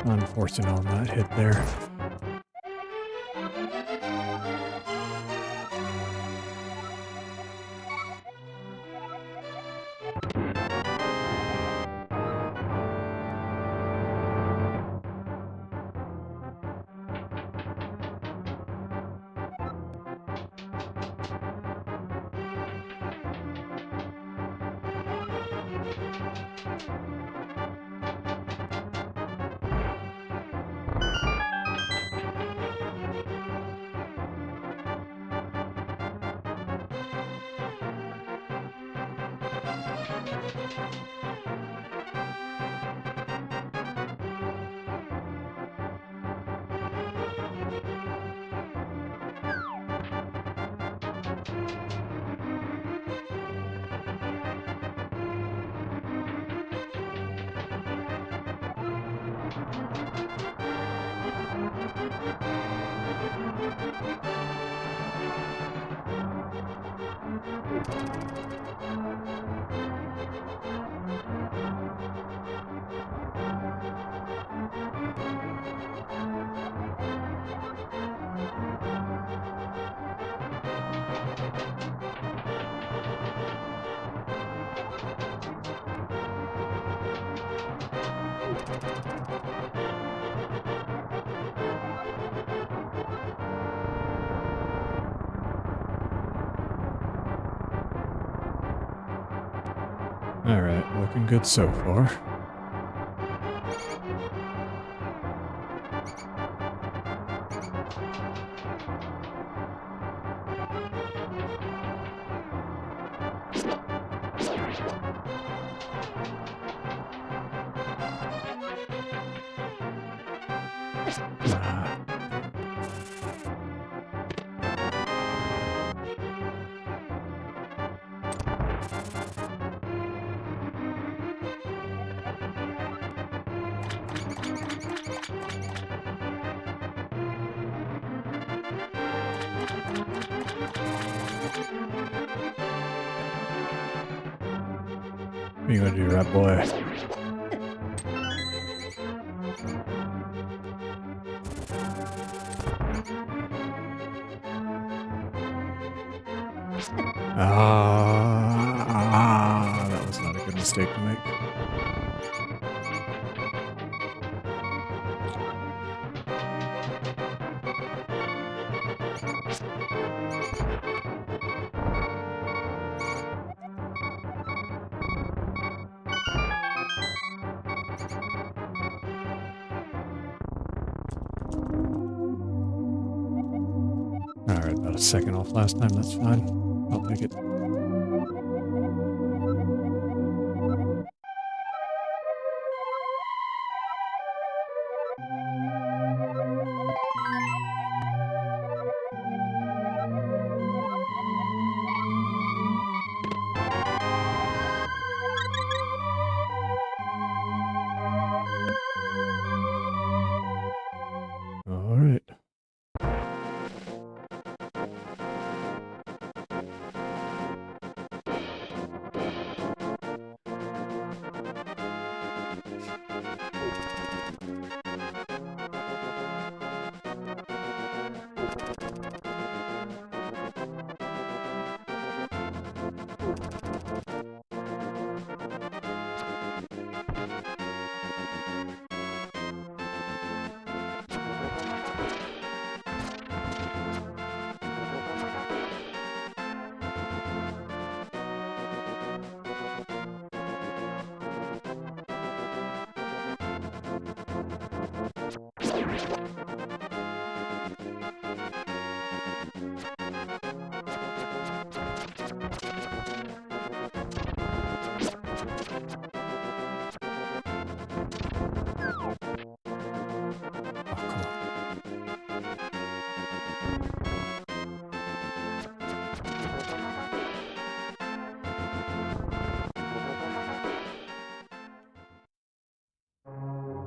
Unfortunate on that hit there. Alright, looking good so far. What are you gonna do, rat boy? That was not a good mistake to make. Alright, about a second off last time, that's fine. I'll take it. Alright.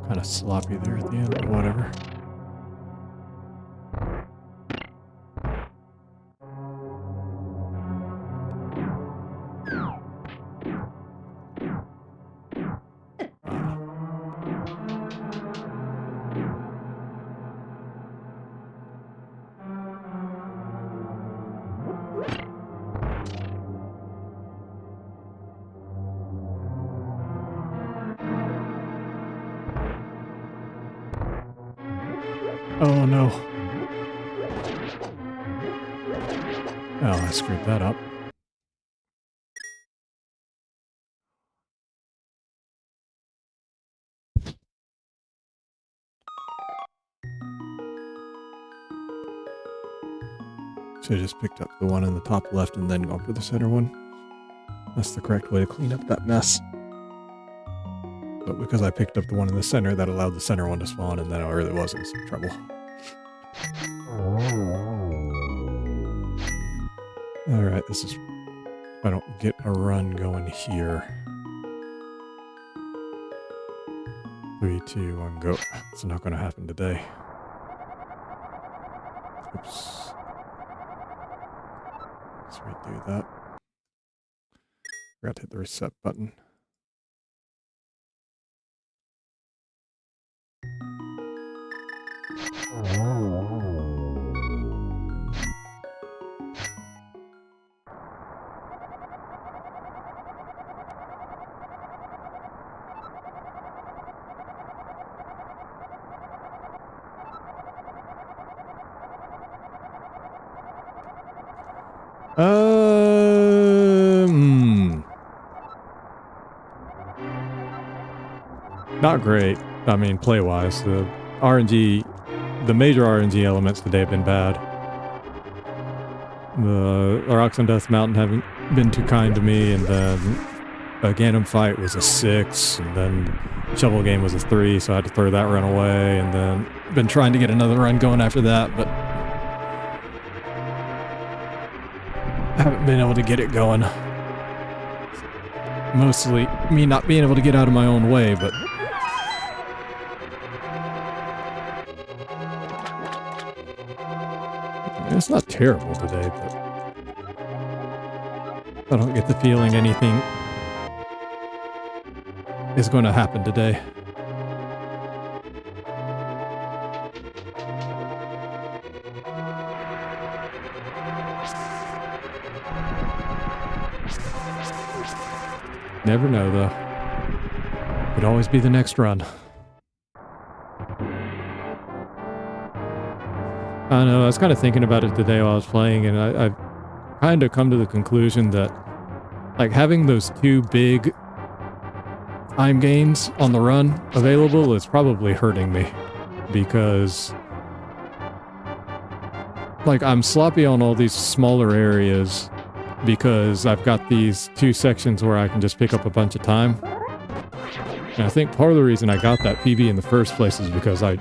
Kind of sloppy there at the end, but whatever. Oh no. Oh, I screwed that up. Should have just picked up the one in the top left and then gone for the center one. That's the correct way to clean up that mess. But because I picked up the one in the center, that allowed the center one to spawn, and then I really was in some trouble. Alright, this is... if I don't get a run going here. 3, 2, 1, go. It's not going to happen today. Oops. Let's redo that. Forgot to hit the reset button. Not great. I mean, play-wise, the RNG, the major RNG elements today have been bad. The Rocks on Death Mountain haven't been too kind to me, and then a Ganon fight was a 6, and then Shovel Game was a 3, so I had to throw that run away, and then been trying to get another run going after that, but I haven't been able to get it going. Mostly me not being able to get out of my own way, but it's not terrible today, but I don't get the feeling anything is going to happen today. Never know, though. Could always be the next run. I don't know, I was kind of thinking about it today while I was playing, and I've kind of come to the conclusion that, like, having those 2 big time gains on the run available is probably hurting me, because, like, I'm sloppy on all these smaller areas because I've got these 2 sections where I can just pick up a bunch of time. And I think part of the reason I got that PB in the first place is because I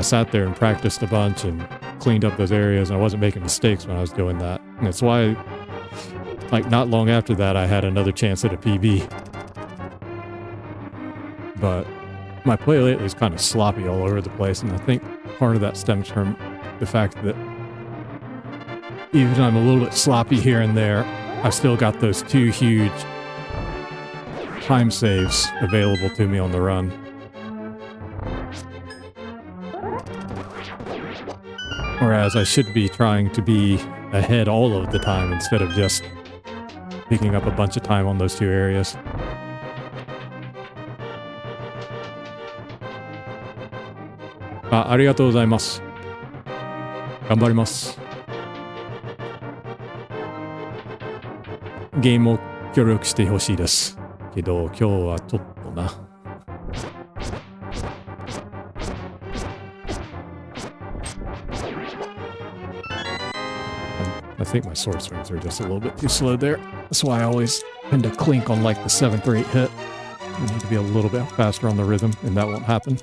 sat there and practiced a bunch and cleaned up those areas, and I wasn't making mistakes when I was doing that. And that's why, like, not long after that, I had another chance at a PB. But my play lately is kind of sloppy all over the place, and I think part of that stems from the fact that even though I'm a little bit sloppy here and there, I've still got those 2 huge time saves available to me on the run. Whereas I should be trying to be ahead all of the time instead of just picking up a bunch of time on those 2 areas. Arigatou gozaimasu. Ganbarimasu. ゲームを協力してほしいです。けど今日はちょっとな。I think my sword swings are just a little bit too slow there. That's why I always tend to clink on like the 7th or 8th hit. I need to be a little bit faster on the rhythm, and that won't happen.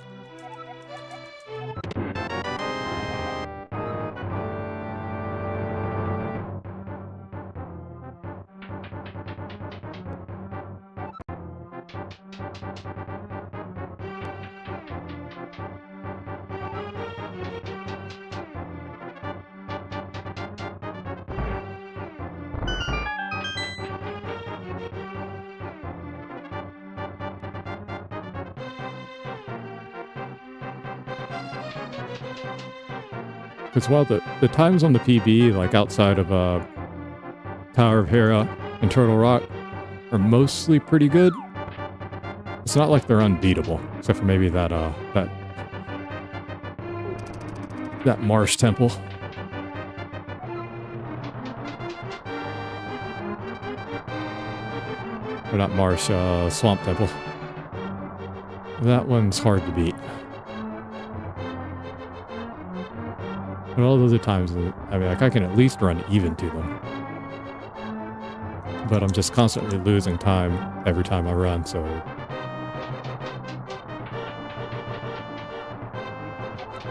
Because while the times on the PB, like outside of Tower of Hera and Turtle Rock, are mostly pretty good, it's not like they're unbeatable, except for maybe that marsh temple. Or not marsh, swamp temple. That one's hard to beat. But all the other times, I mean, like, I can at least run even to them. but I'm just constantly losing time every time I run, so...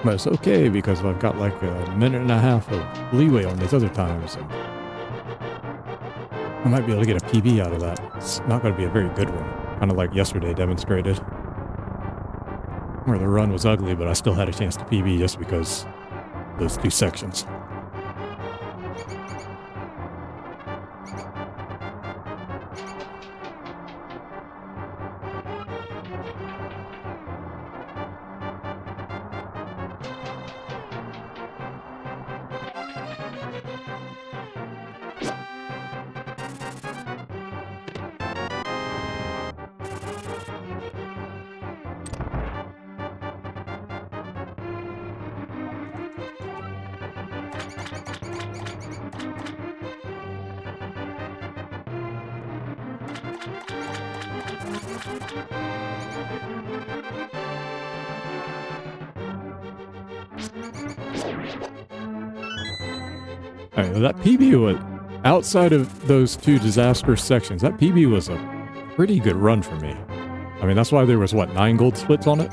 But it's okay, because I've got like a minute and a half of leeway on these other times, and I might be able to get a PB out of that. It's not going to be a very good one, kind of like yesterday demonstrated, where the run was ugly, but I still had a chance to PB just because those two sections. Alright, that PB was, outside of those two disastrous sections, that PB was a pretty good run for me. I mean, that's why there was, what, 9 gold splits on it?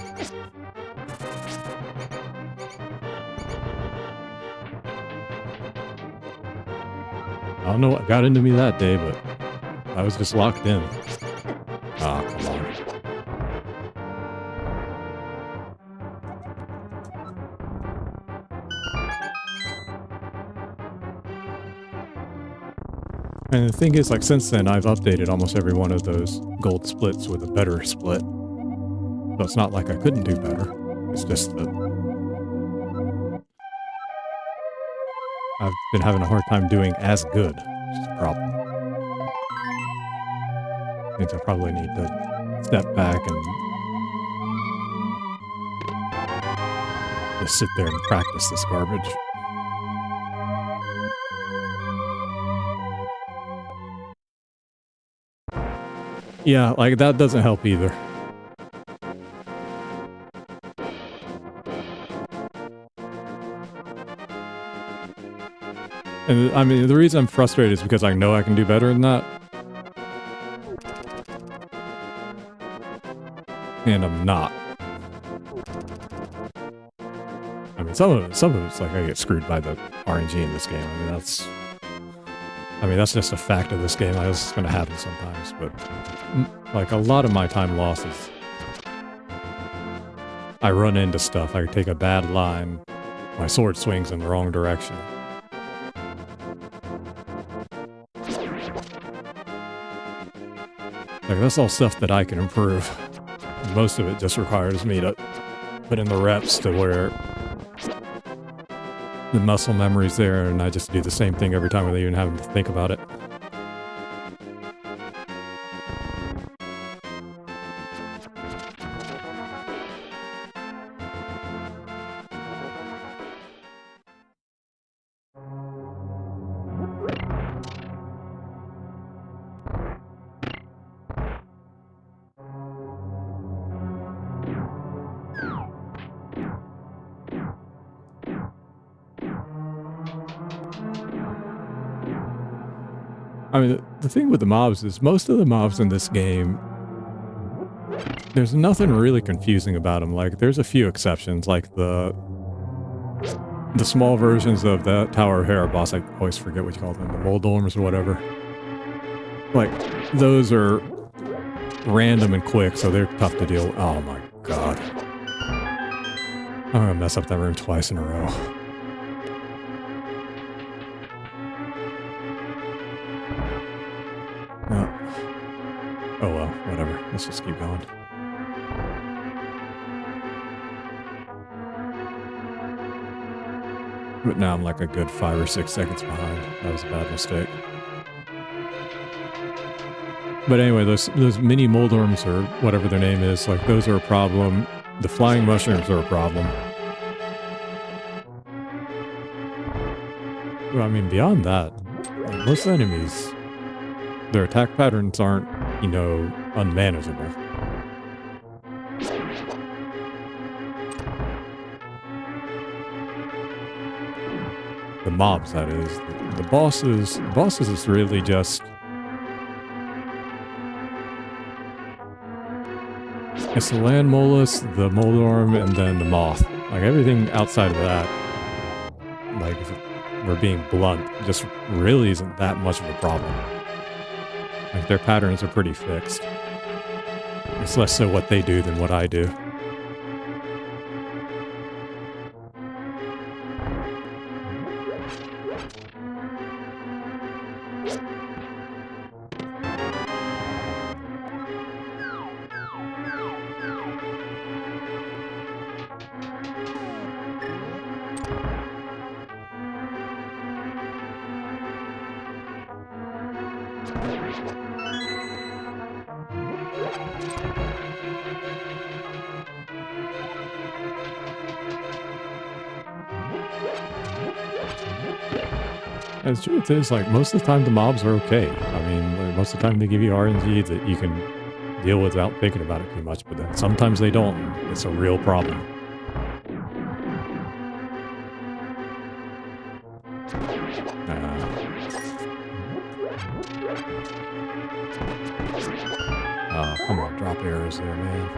I don't know what got into me that day, but I was just locked in. Ah, come on. And the thing is, like, since then, I've updated almost every one of those gold splits with a better split. So it's not like I couldn't do better. It's just that I've been having a hard time doing as good, which is a problem. I think I probably need to step back and just sit there and practice this garbage. Yeah, like, that doesn't help either. And, I mean, the reason I'm frustrated is because I know I can do better than that. And I'm not. I mean, some of it's like I get screwed by the RNG in this game. I mean, that's just a fact of this game. It's going to happen sometimes, but like a lot of my time losses, I run into stuff. I take a bad line, my sword swings in the wrong direction. Like, that's all stuff that I can improve. Most of it just requires me to put in the reps to where the muscle memory's there, and I just do the same thing every time without even having to think about it. I mean, the thing with the mobs is most of the mobs in this game, there's nothing really confusing about them. Like, there's a few exceptions, like the small versions of the Tower of Hera boss. I always forget what you call them, the Moldorms or whatever. Like, those are random and quick, so they're tough to deal with. Oh my god. I'm gonna mess up that room twice in a row. Oh well, whatever. Let's just keep going. But now I'm like a good 5 or 6 seconds behind. That was a bad mistake. But anyway, those mini Moldorms, or whatever their name is, like, those are a problem. The flying mushrooms are a problem. Well, I mean, beyond that, most enemies, their attack patterns aren't, you know, unmanageable. The mobs, that is. The bosses is really just It's the land mollusk, the moldorm, and then the moth. Like everything outside of that, like if we're being blunt, just really isn't that much of a problem. Like their patterns are pretty fixed. It's less so what they do than what I do. And the truth is, like, most of the time the mobs are okay. I mean, like, most of the time they give you RNG that you can deal with without thinking about it too much, but then sometimes they don't. It's a real problem. Come on, drop arrows there, man.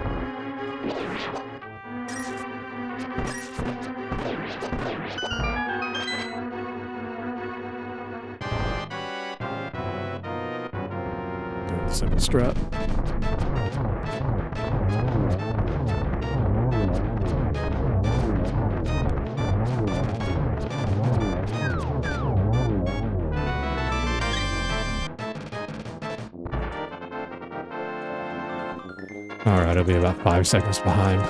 Doing the simple strat. Alright, I'll be about 5 seconds behind.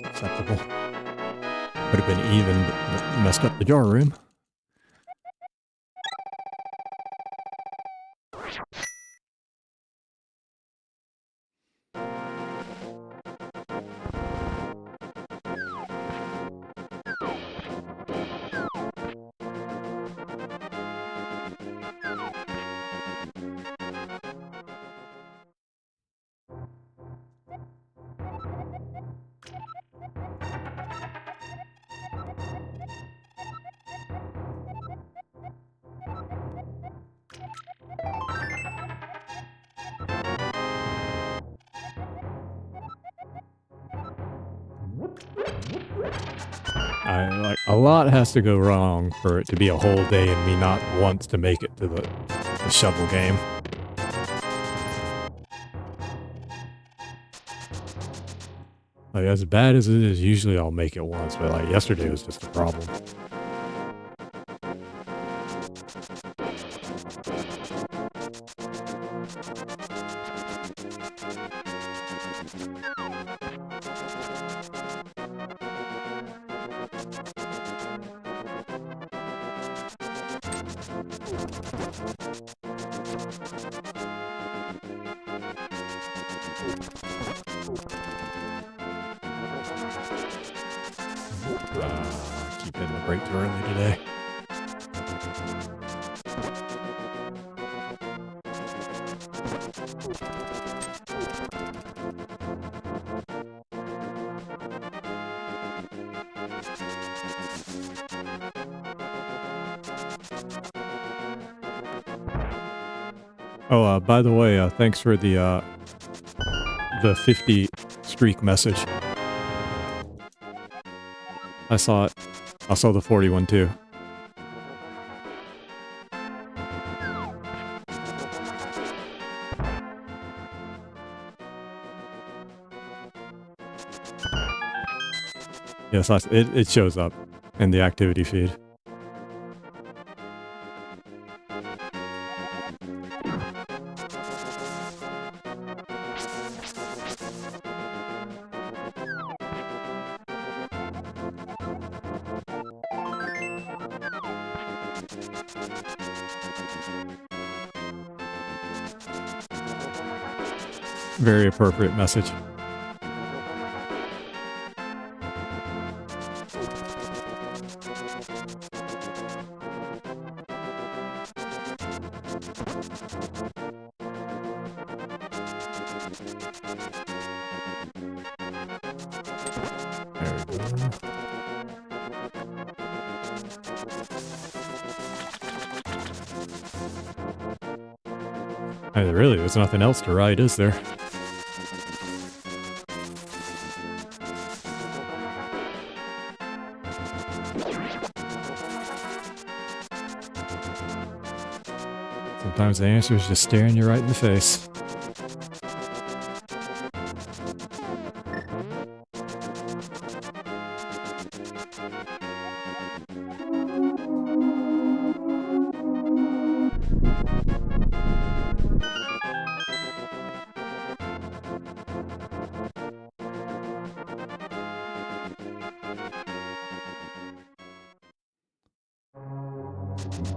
Acceptable. Would have been even, but messed up the jar room. A lot has to go wrong for it to be a whole day and me not once to make it to the shovel game. Like, as bad as it is, usually I'll make it once, but like yesterday was just a problem. Keep hitting the brake too early today. Oh, by the way, thanks for the 50 streak message. I saw it. I saw the 41 too. Yes, it shows up in the activity feed. Very appropriate message. There we go. Really, there's nothing else to ride, is there? Sometimes the answer is just staring you right in the face.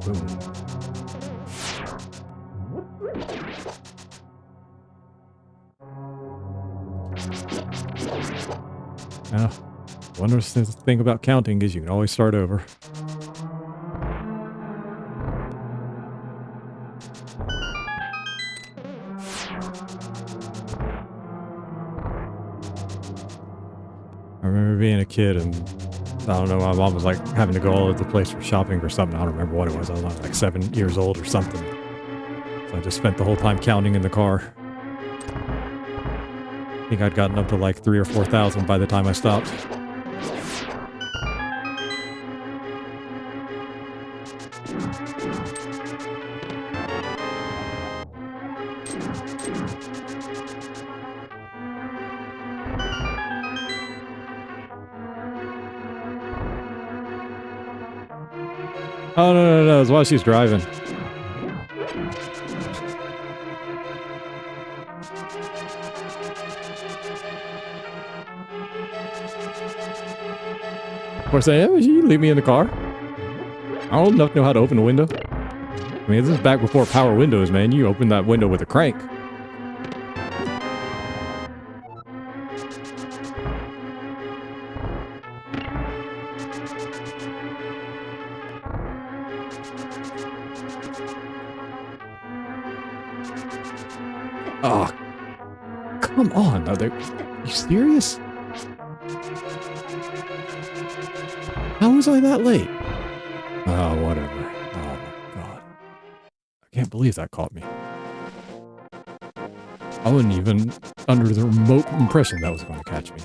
Boom. Now, one thing about counting is you can always start over. I remember being a kid and I don't know, my mom was like having to go all over the place for shopping or something. I don't remember what it was. I was like 7 years old or something. So I just spent the whole time counting in the car. I think I'd gotten up to like 3,000 or 4,000 by the time I stopped. Oh, no, it's while she's driving. Of course, you leave me in the car. I don't old enough to know how to open a window. I mean, this is back before power windows, man. You open that window with a crank. Oh, come on. Are you serious? How was I that late? Oh, whatever. Oh, my God. I can't believe that caught me. I wasn't even under the remote impression that was going to catch me.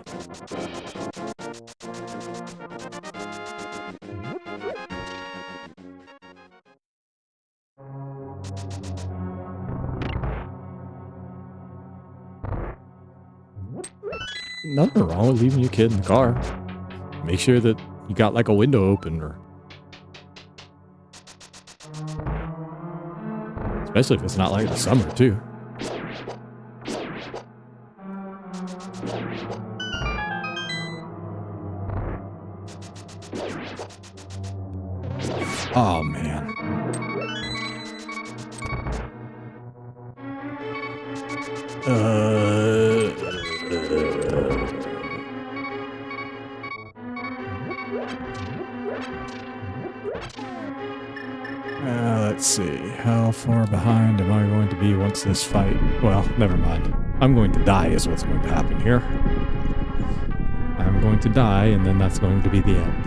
Nothing wrong with leaving your kid in the car. Make sure that you got like a window open, or especially if it's not like the summer too. Oh man. Let's see. How far behind am I going to be once this fight? Well, never mind. I'm going to die is what's going to happen here. I'm going to die, and then that's going to be the end.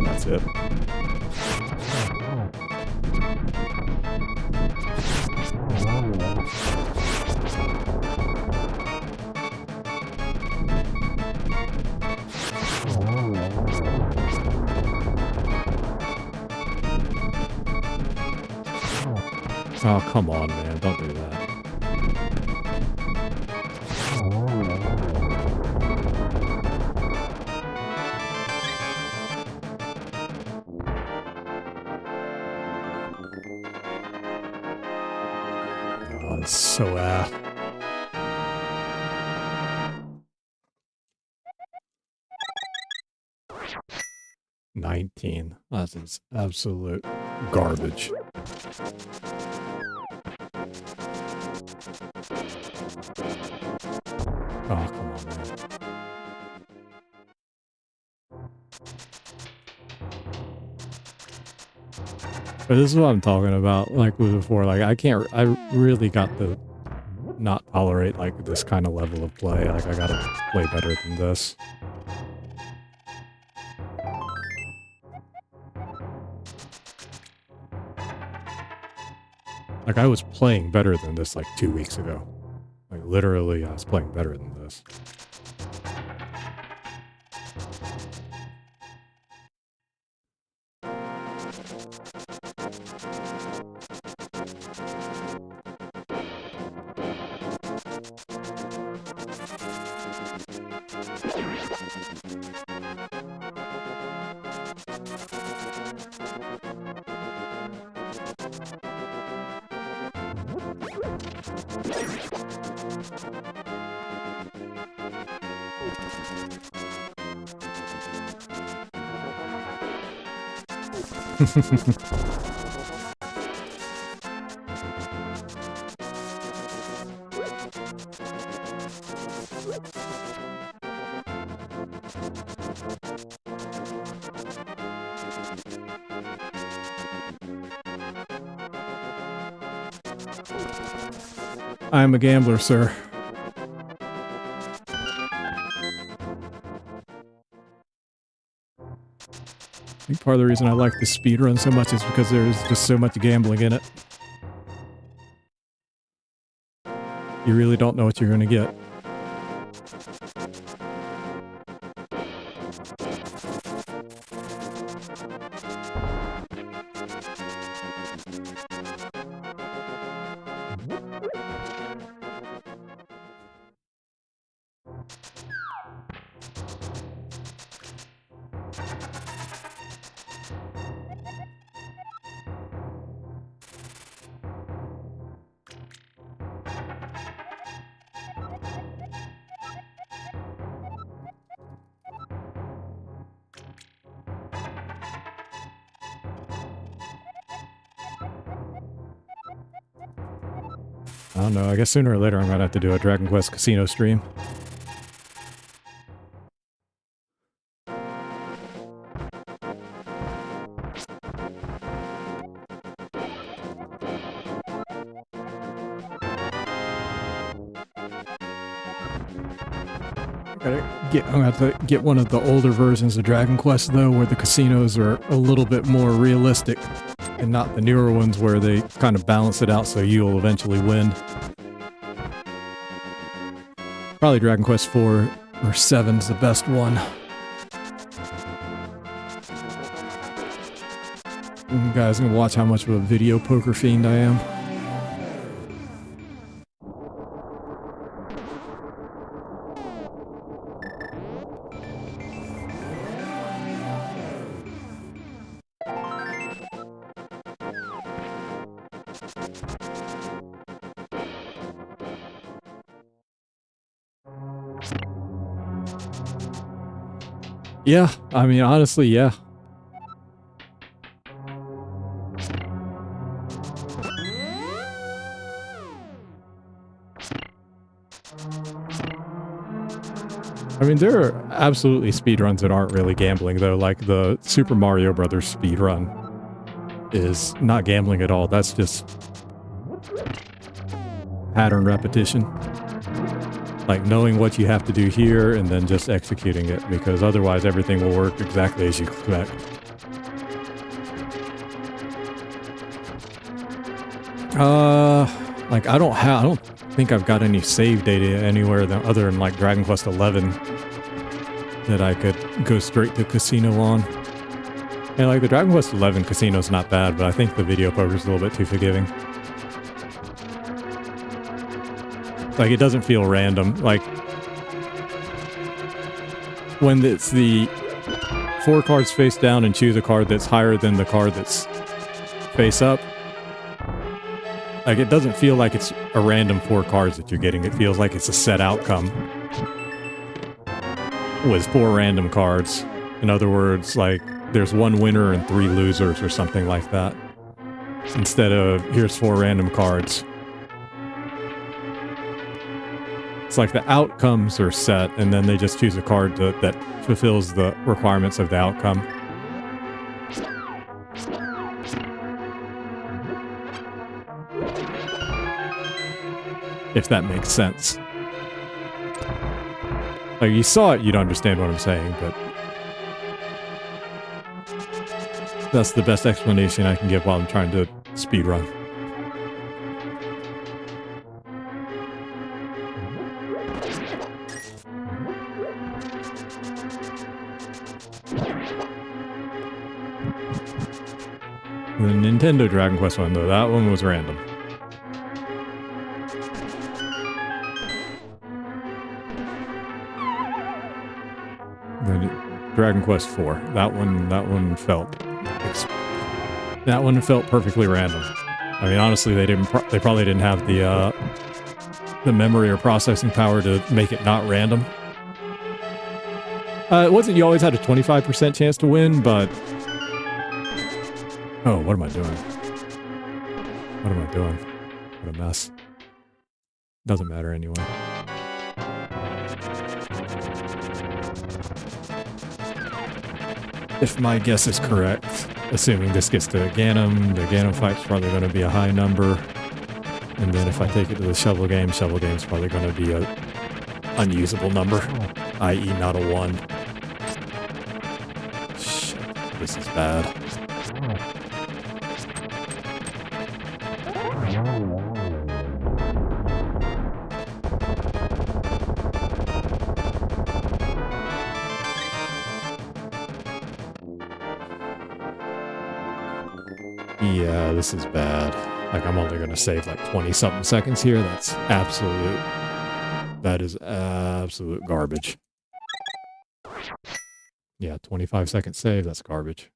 That's it. Oh, come on, man. Don't do that. Oh, it's so ass. $19. That's absolute garbage. Oh, come on, man. But this is what I'm talking about, like before, like I really got to not tolerate like this kind of level of play. Like I gotta play better than this. Like, I was playing better than this like 2 weeks ago. Like, literally, I was playing better than this. I am a gambler, sir. I think part of the reason I like the speedrun so much is because there's just so much gambling in it. You really don't know what you're going to get. I don't know, I guess sooner or later I'm gonna have to do a Dragon Quest Casino stream. I'm gonna have to get one of the older versions of Dragon Quest though, where the casinos are a little bit more realistic, and not the newer ones where they kind of balance it out so you'll eventually win. Probably Dragon Quest 4 or 7's the best one. You guys can watch how much of a video poker fiend I am. Yeah, I mean, honestly, yeah. I mean, there are absolutely speedruns that aren't really gambling, though. Like the Super Mario Brothers speedrun is not gambling at all. That's just pattern repetition. Like knowing what you have to do here and then just executing it, because otherwise everything will work exactly as you expect. Like I don't think I've got any save data anywhere other than like Dragon Quest 11 that I could go straight to casino on. And like the Dragon Quest 11 casino's not bad, but I think the video poker's a little bit too forgiving. Like, it doesn't feel random. Like, when it's the 4 cards face down and choose a card that's higher than the card that's face up, like, it doesn't feel like it's a random 4 cards that you're getting. It feels like it's a set outcome with 4 random cards. In other words, like, there's 1 winner and 3 losers or something like that. Instead of, here's 4 random cards. It's like the outcomes are set, and then they just choose a card that fulfills the requirements of the outcome. If that makes sense. Like, you saw it, you'd understand what I'm saying, but that's the best explanation I can give while I'm trying to speedrun. The Nintendo Dragon Quest one, though, that one was random. The Dragon Quest 4, that one felt perfectly random. I mean, honestly, they probably didn't have the memory or processing power to make it not random. It wasn't you always had a 25% chance to win, but... Oh, what am I doing? What am I doing? What a mess. Doesn't matter anyway. If my guess is correct, assuming this gets to Ganon, the Ganon fight's probably going to be a high number. And then if I take it to the Shovel Game's probably going to be a unusable number, i.e. not a 1. Shit, this is bad. Yeah, this is bad. Like, I'm only going to save like 20-something seconds here. That is absolute garbage. Yeah, 25-second save, that's garbage.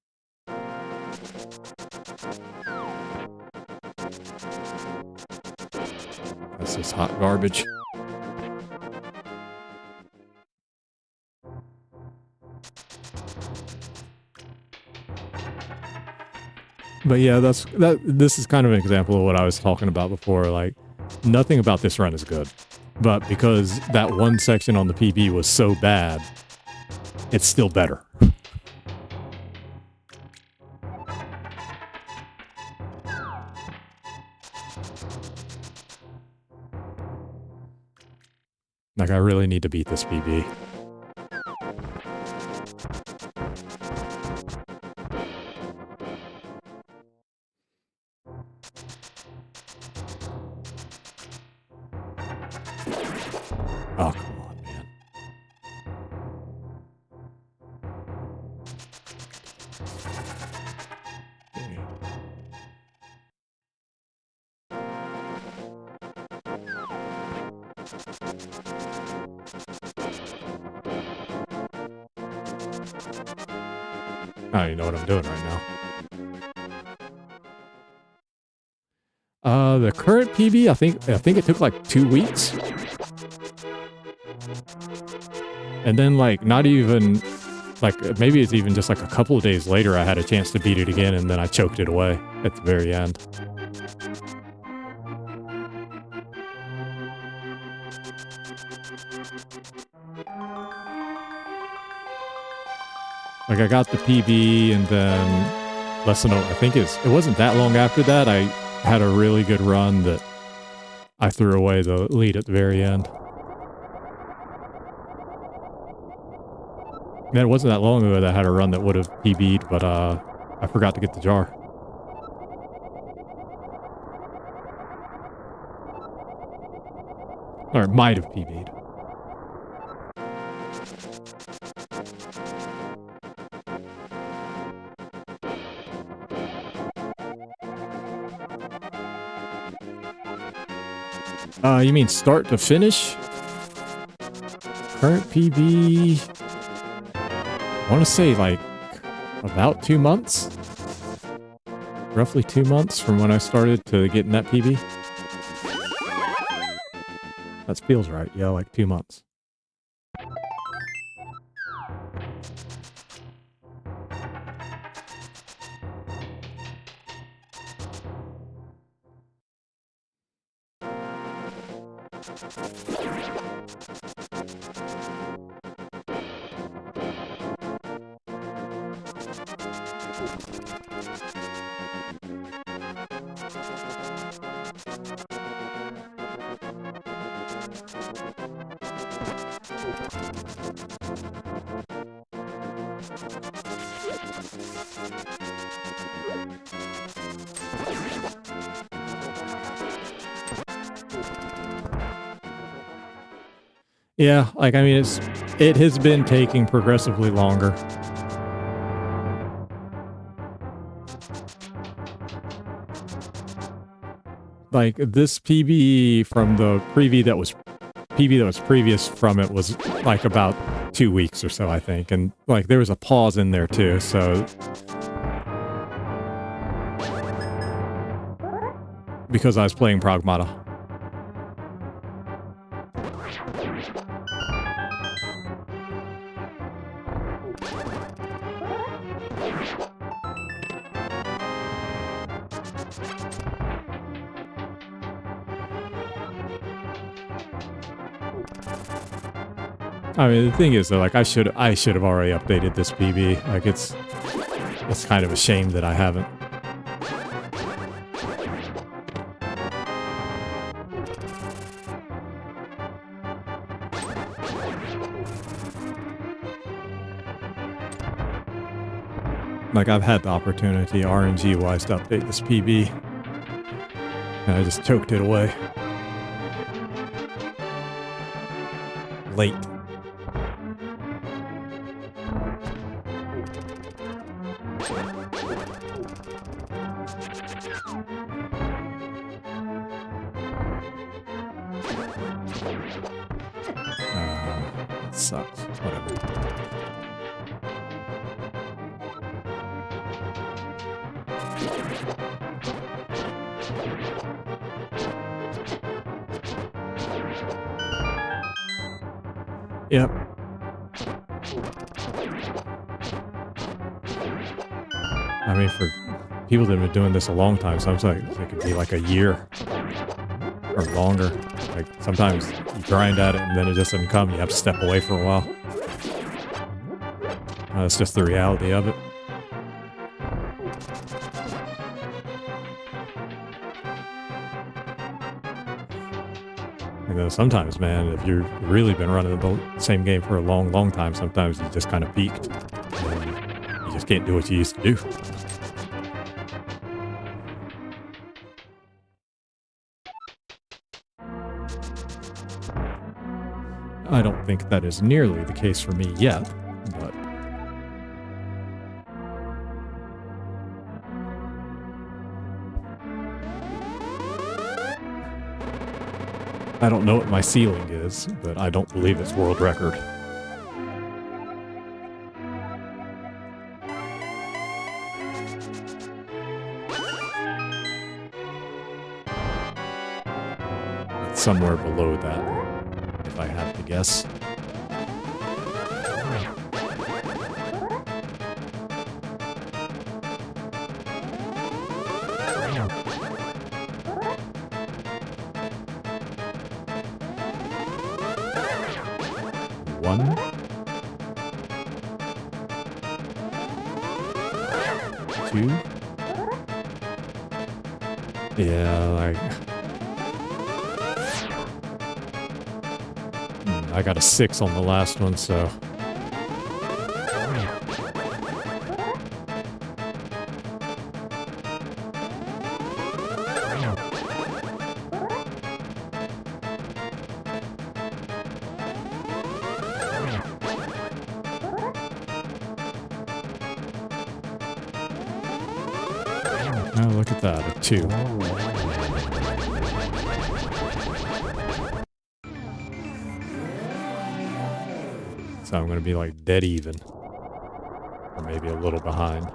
That's just hot garbage. But yeah, this is kind of an example of what I was talking about before. Like, nothing about this run is good. But because that one section on the PB was so bad, it's still better. Like, I really need to beat this PB. Oh, come on, man. I don't even know what I'm doing right now. The current PB, I think it took like 2 weeks. And then, like, not even, like, maybe it's even just like a couple of days later I had a chance to beat it again, and then I choked it away at the very end. Like, I got the PB, and then I think it wasn't that long after that, I had a really good run that I threw away the lead at the very end. Man, it wasn't that long ago that I had a run that would have PB'd, but I forgot to get the jar. Or it might have PB'd. You mean start to finish? Current PB... I want to say, like, about 2 months? Roughly 2 months from when I started to getting that PB. That feels right. Yeah, like 2 months. Yeah, like, I mean, it has been taking progressively longer. like this PB from the PB that was previous from it was like about 2 weeks or so, I think, and like there was a pause in there too, so because I was playing Pragmata. I mean, the thing is, though, like I should have already updated this PB. Like it's kind of a shame that I haven't. Like I've had the opportunity RNG-wise to update this PB, and I just choked it away. Late. It sucks. Whatever. Yep. I mean, for people that have been doing this a long time, sometimes it could be like a year or longer. Like sometimes you grind at it and then it just doesn't come. You have to step away for a while. That's just the reality of it. You know, sometimes, man, if you've really been running the same game for a long, long time, sometimes you just kind of peaked. And you just can't do what you used to do. I don't think that is nearly the case for me yet, but... I don't know what my ceiling is, but I don't believe it's world record. It's somewhere below that, if I had to guess. One, two, yeah, like, I got a 6 on the last one, so. Oh, look at that, a 2. So I'm going to be like dead even. Or maybe a little behind.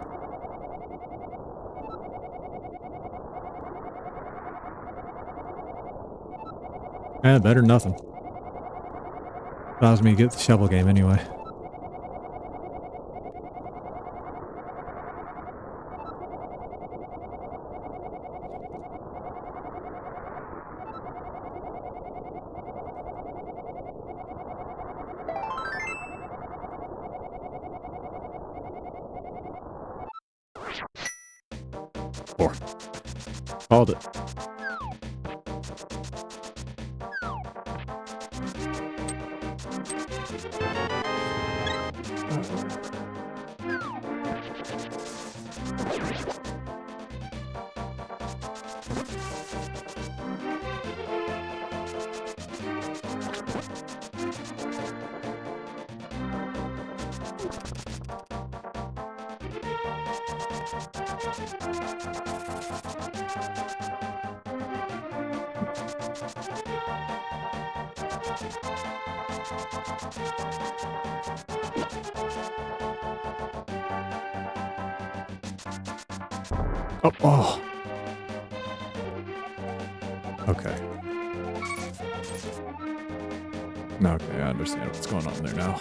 Better than nothing. Allows me to get the shovel game anyway. Called it. Oh, oh. Okay. Okay, I understand what's going on there now.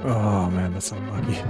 Oh man, that's unlucky.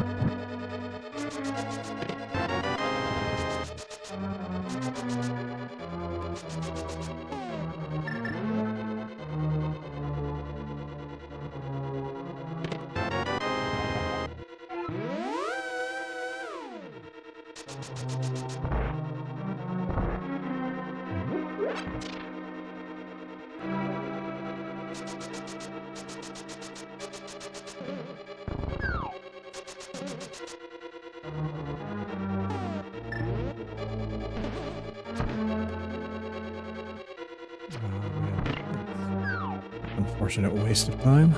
Unfortunate waste of time.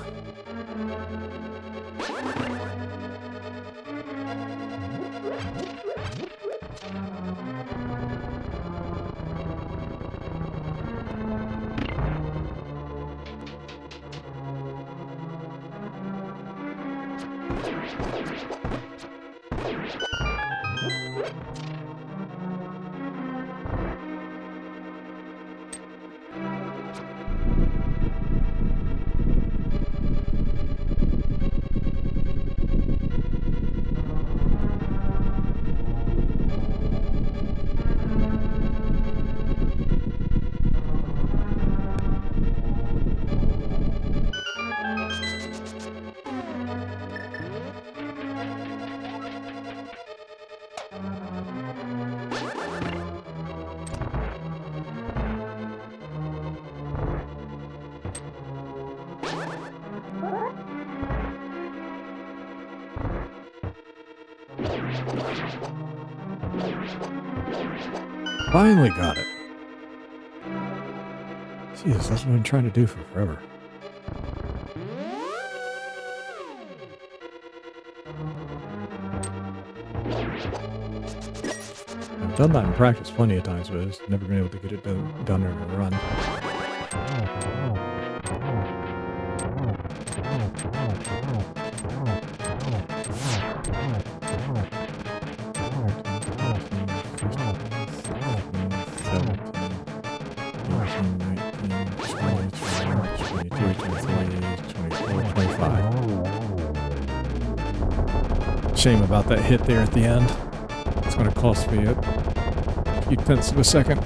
Finally got it. Jesus, that's what I've been trying to do for forever. done that in practice plenty of times, but I've just never been able to get it done in a run. Shame about that hit there at the end. It's going to cost me a few tenths of a second.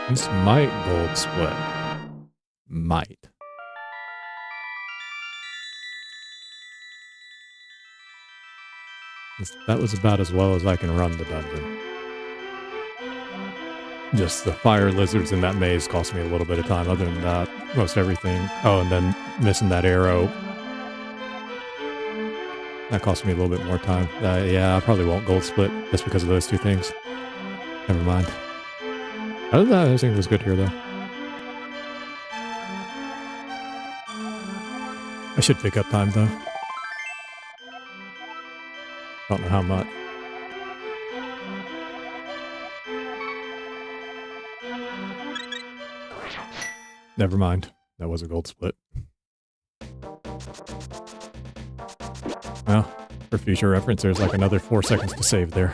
This might gold split. Might. That was about as well as I can run the dungeon. Just the fire lizards in that maze cost me a little bit of time. Other than that, most everything. Oh, and then missing that arrow. That cost me a little bit more time. Yeah, I probably won't gold split just because of those two things. Never mind. Other than that, everything was good here, though. I should pick up time, though. Don't know how much. Never mind. That was a gold split. Well, for future reference, there's like another 4 seconds to save there.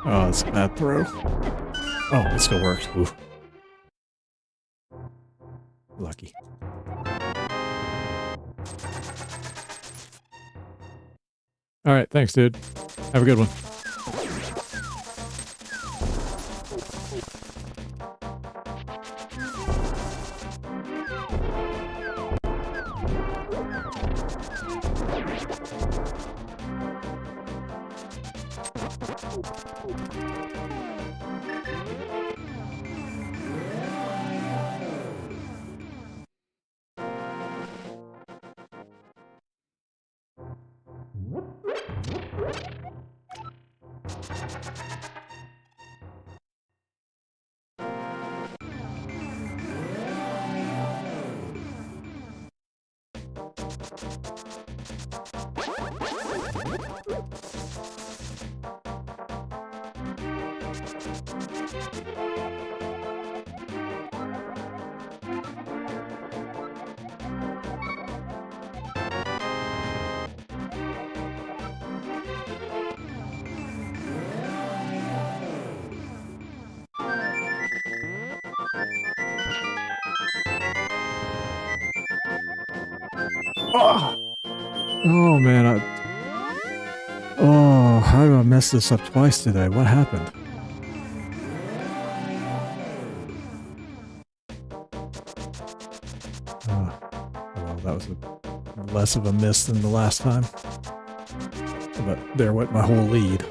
Oh, that's a bad throw. Oh, it still worked. Ooh. Lucky. Alright, thanks, dude. Have a good one. Oh man, oh, how do I mess this up twice today? What happened? Well, that was less of a miss than the last time. But there went my whole lead.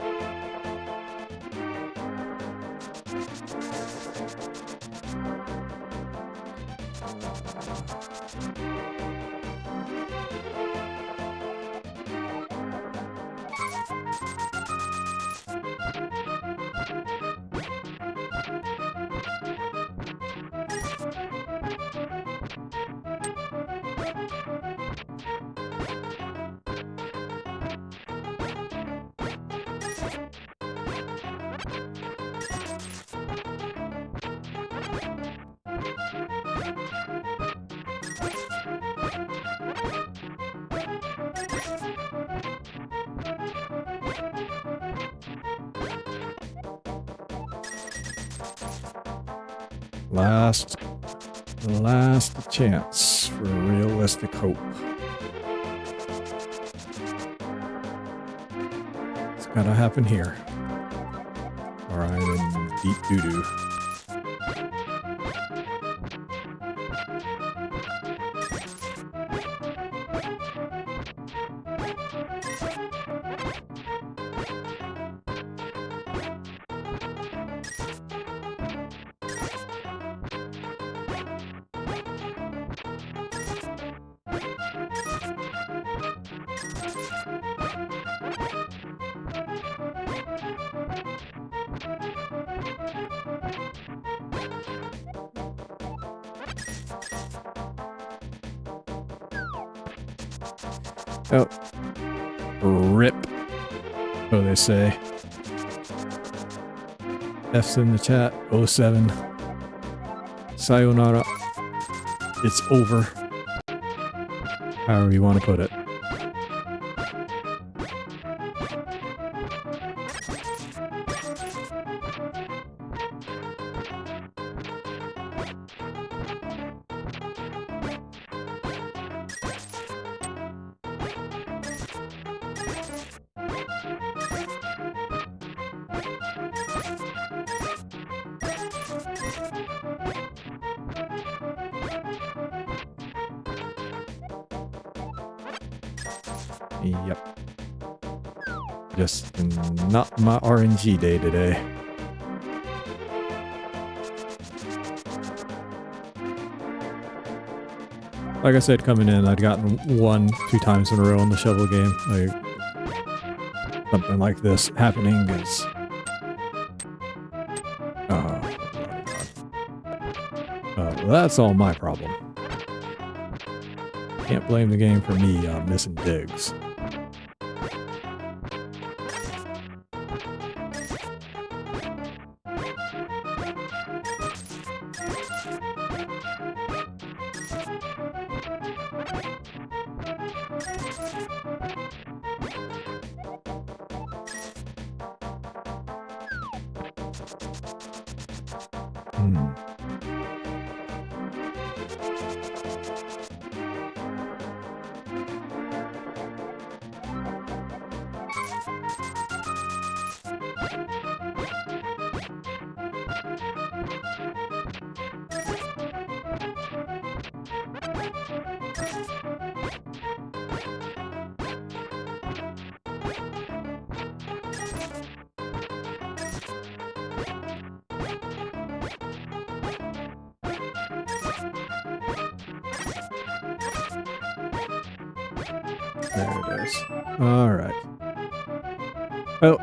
Last Last chance for realistic hope. It's gotta happen here, or I'm in deep doo-doo. Oh, rip, so they say. F's in the chat, 07. Sayonara. It's over. However you want to put it. Yep. Just not my RNG day today. Like I said, coming in, I'd gotten 1-2 times in a row in the shovel game. Like, something like this happening is... that's all my problem. Can't blame the game for me missing digs. There it is. Alright. Well,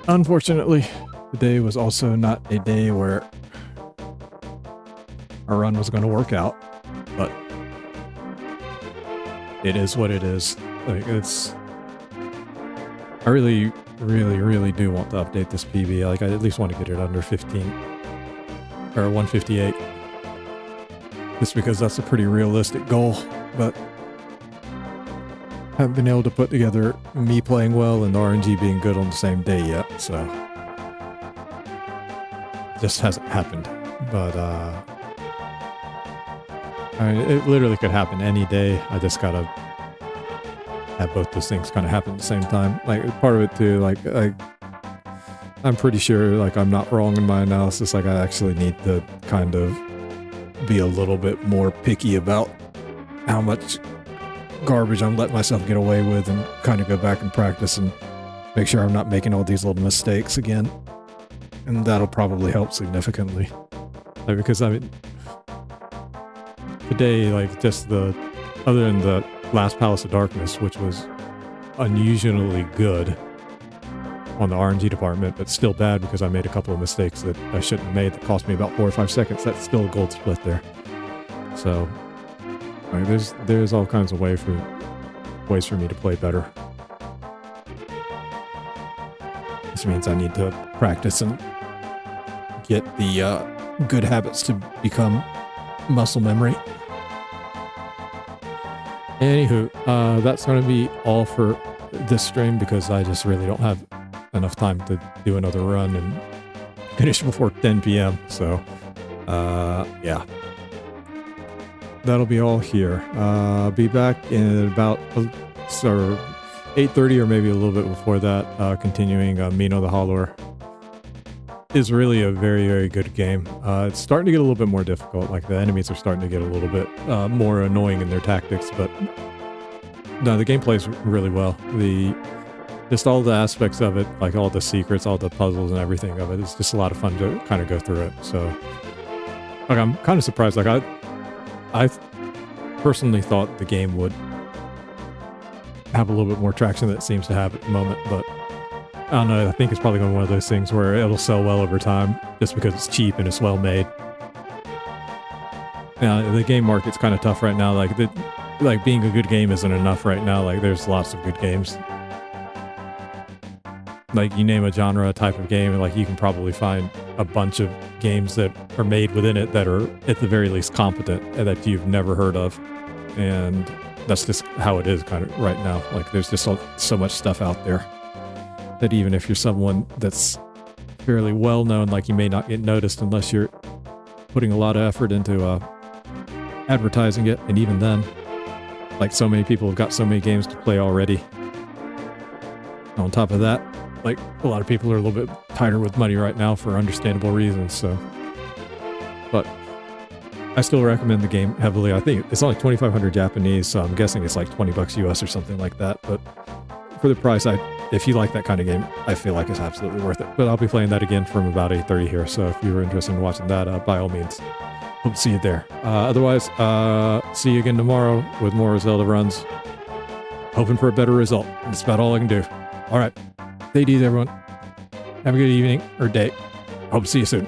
unfortunately, today was also not a day where our run was going to work out, but it is what it is. Like, it's... I really do want to update this PB. Like, I at least want to get it under 15. Or 158. Just because that's a pretty realistic goal, but... haven't been able to put together me playing well and the RNG being good on the same day yet, so... it just hasn't happened. But, I mean, it literally could happen any day. I just gotta have both those things kind of happen at the same time. Like, part of it too, like, I'm pretty sure, like, I'm not wrong in my analysis. Like, I actually need to kind of be a little bit more picky about how much garbage I'm letting myself get away with, and kind of go back and practice and make sure I'm not making all these little mistakes again. And that'll probably help significantly. Like, because, I mean, today, like, just other than the last Palace of Darkness, which was unusually good on the RNG department, but still bad because I made a couple of mistakes that I shouldn't have made that cost me about 4 or 5 seconds. That's still a gold split there. So, I mean, there's all kinds of ways for me to play better. This means I need to practice and get the good habits to become muscle memory. Anywho, that's going to be all for this stream because I just really don't have enough time to do another run and finish before 10 p.m. So Yeah. That'll be all here. Be back in about 8:30 or maybe a little bit before that, continuing Mino the Howler. Is really a very, very good game. It's starting to get a little bit more difficult. Like, the enemies are starting to get a little bit more annoying in their tactics, but no, the game plays really well. Just all the aspects of it, like all the secrets, all the puzzles and everything of it, it's just a lot of fun to kind of go through it. So, like, I'm kind of surprised. Like, I personally thought the game would have a little bit more traction than it seems to have at the moment, but I don't know. I think it's probably going to be one of those things where it'll sell well over time just because it's cheap and it's well made. The game market's kind of tough right now. Like being a good game isn't enough right now. Like, there's lots of good games. Like, you name a genre type of game, and like, you can probably find a bunch of games that are made within it that are at the very least competent and that you've never heard of. And that's just how it is kind of right now. Like, there's just so much stuff out there that even if you're someone that's fairly well known, like, you may not get noticed unless you're putting a lot of effort into advertising it. And even then, like, so many people have got so many games to play already. On top of that, like, a lot of people are a little bit tighter with money right now for understandable reasons. So, but I still recommend the game heavily. I think it's only 2,500 Japanese, so I'm guessing it's like $20 US or something like that. But for the price, if you like that kind of game, I feel like it's absolutely worth it. But I'll be playing that again from about 8:30 here. So if you're interested in watching that, by all means, hope to see you there. Otherwise, see you again tomorrow with more Zelda runs. Hoping for a better result. That's about all I can do. All right. Stay easy, everyone. Have a good evening or day. Hope to see you soon.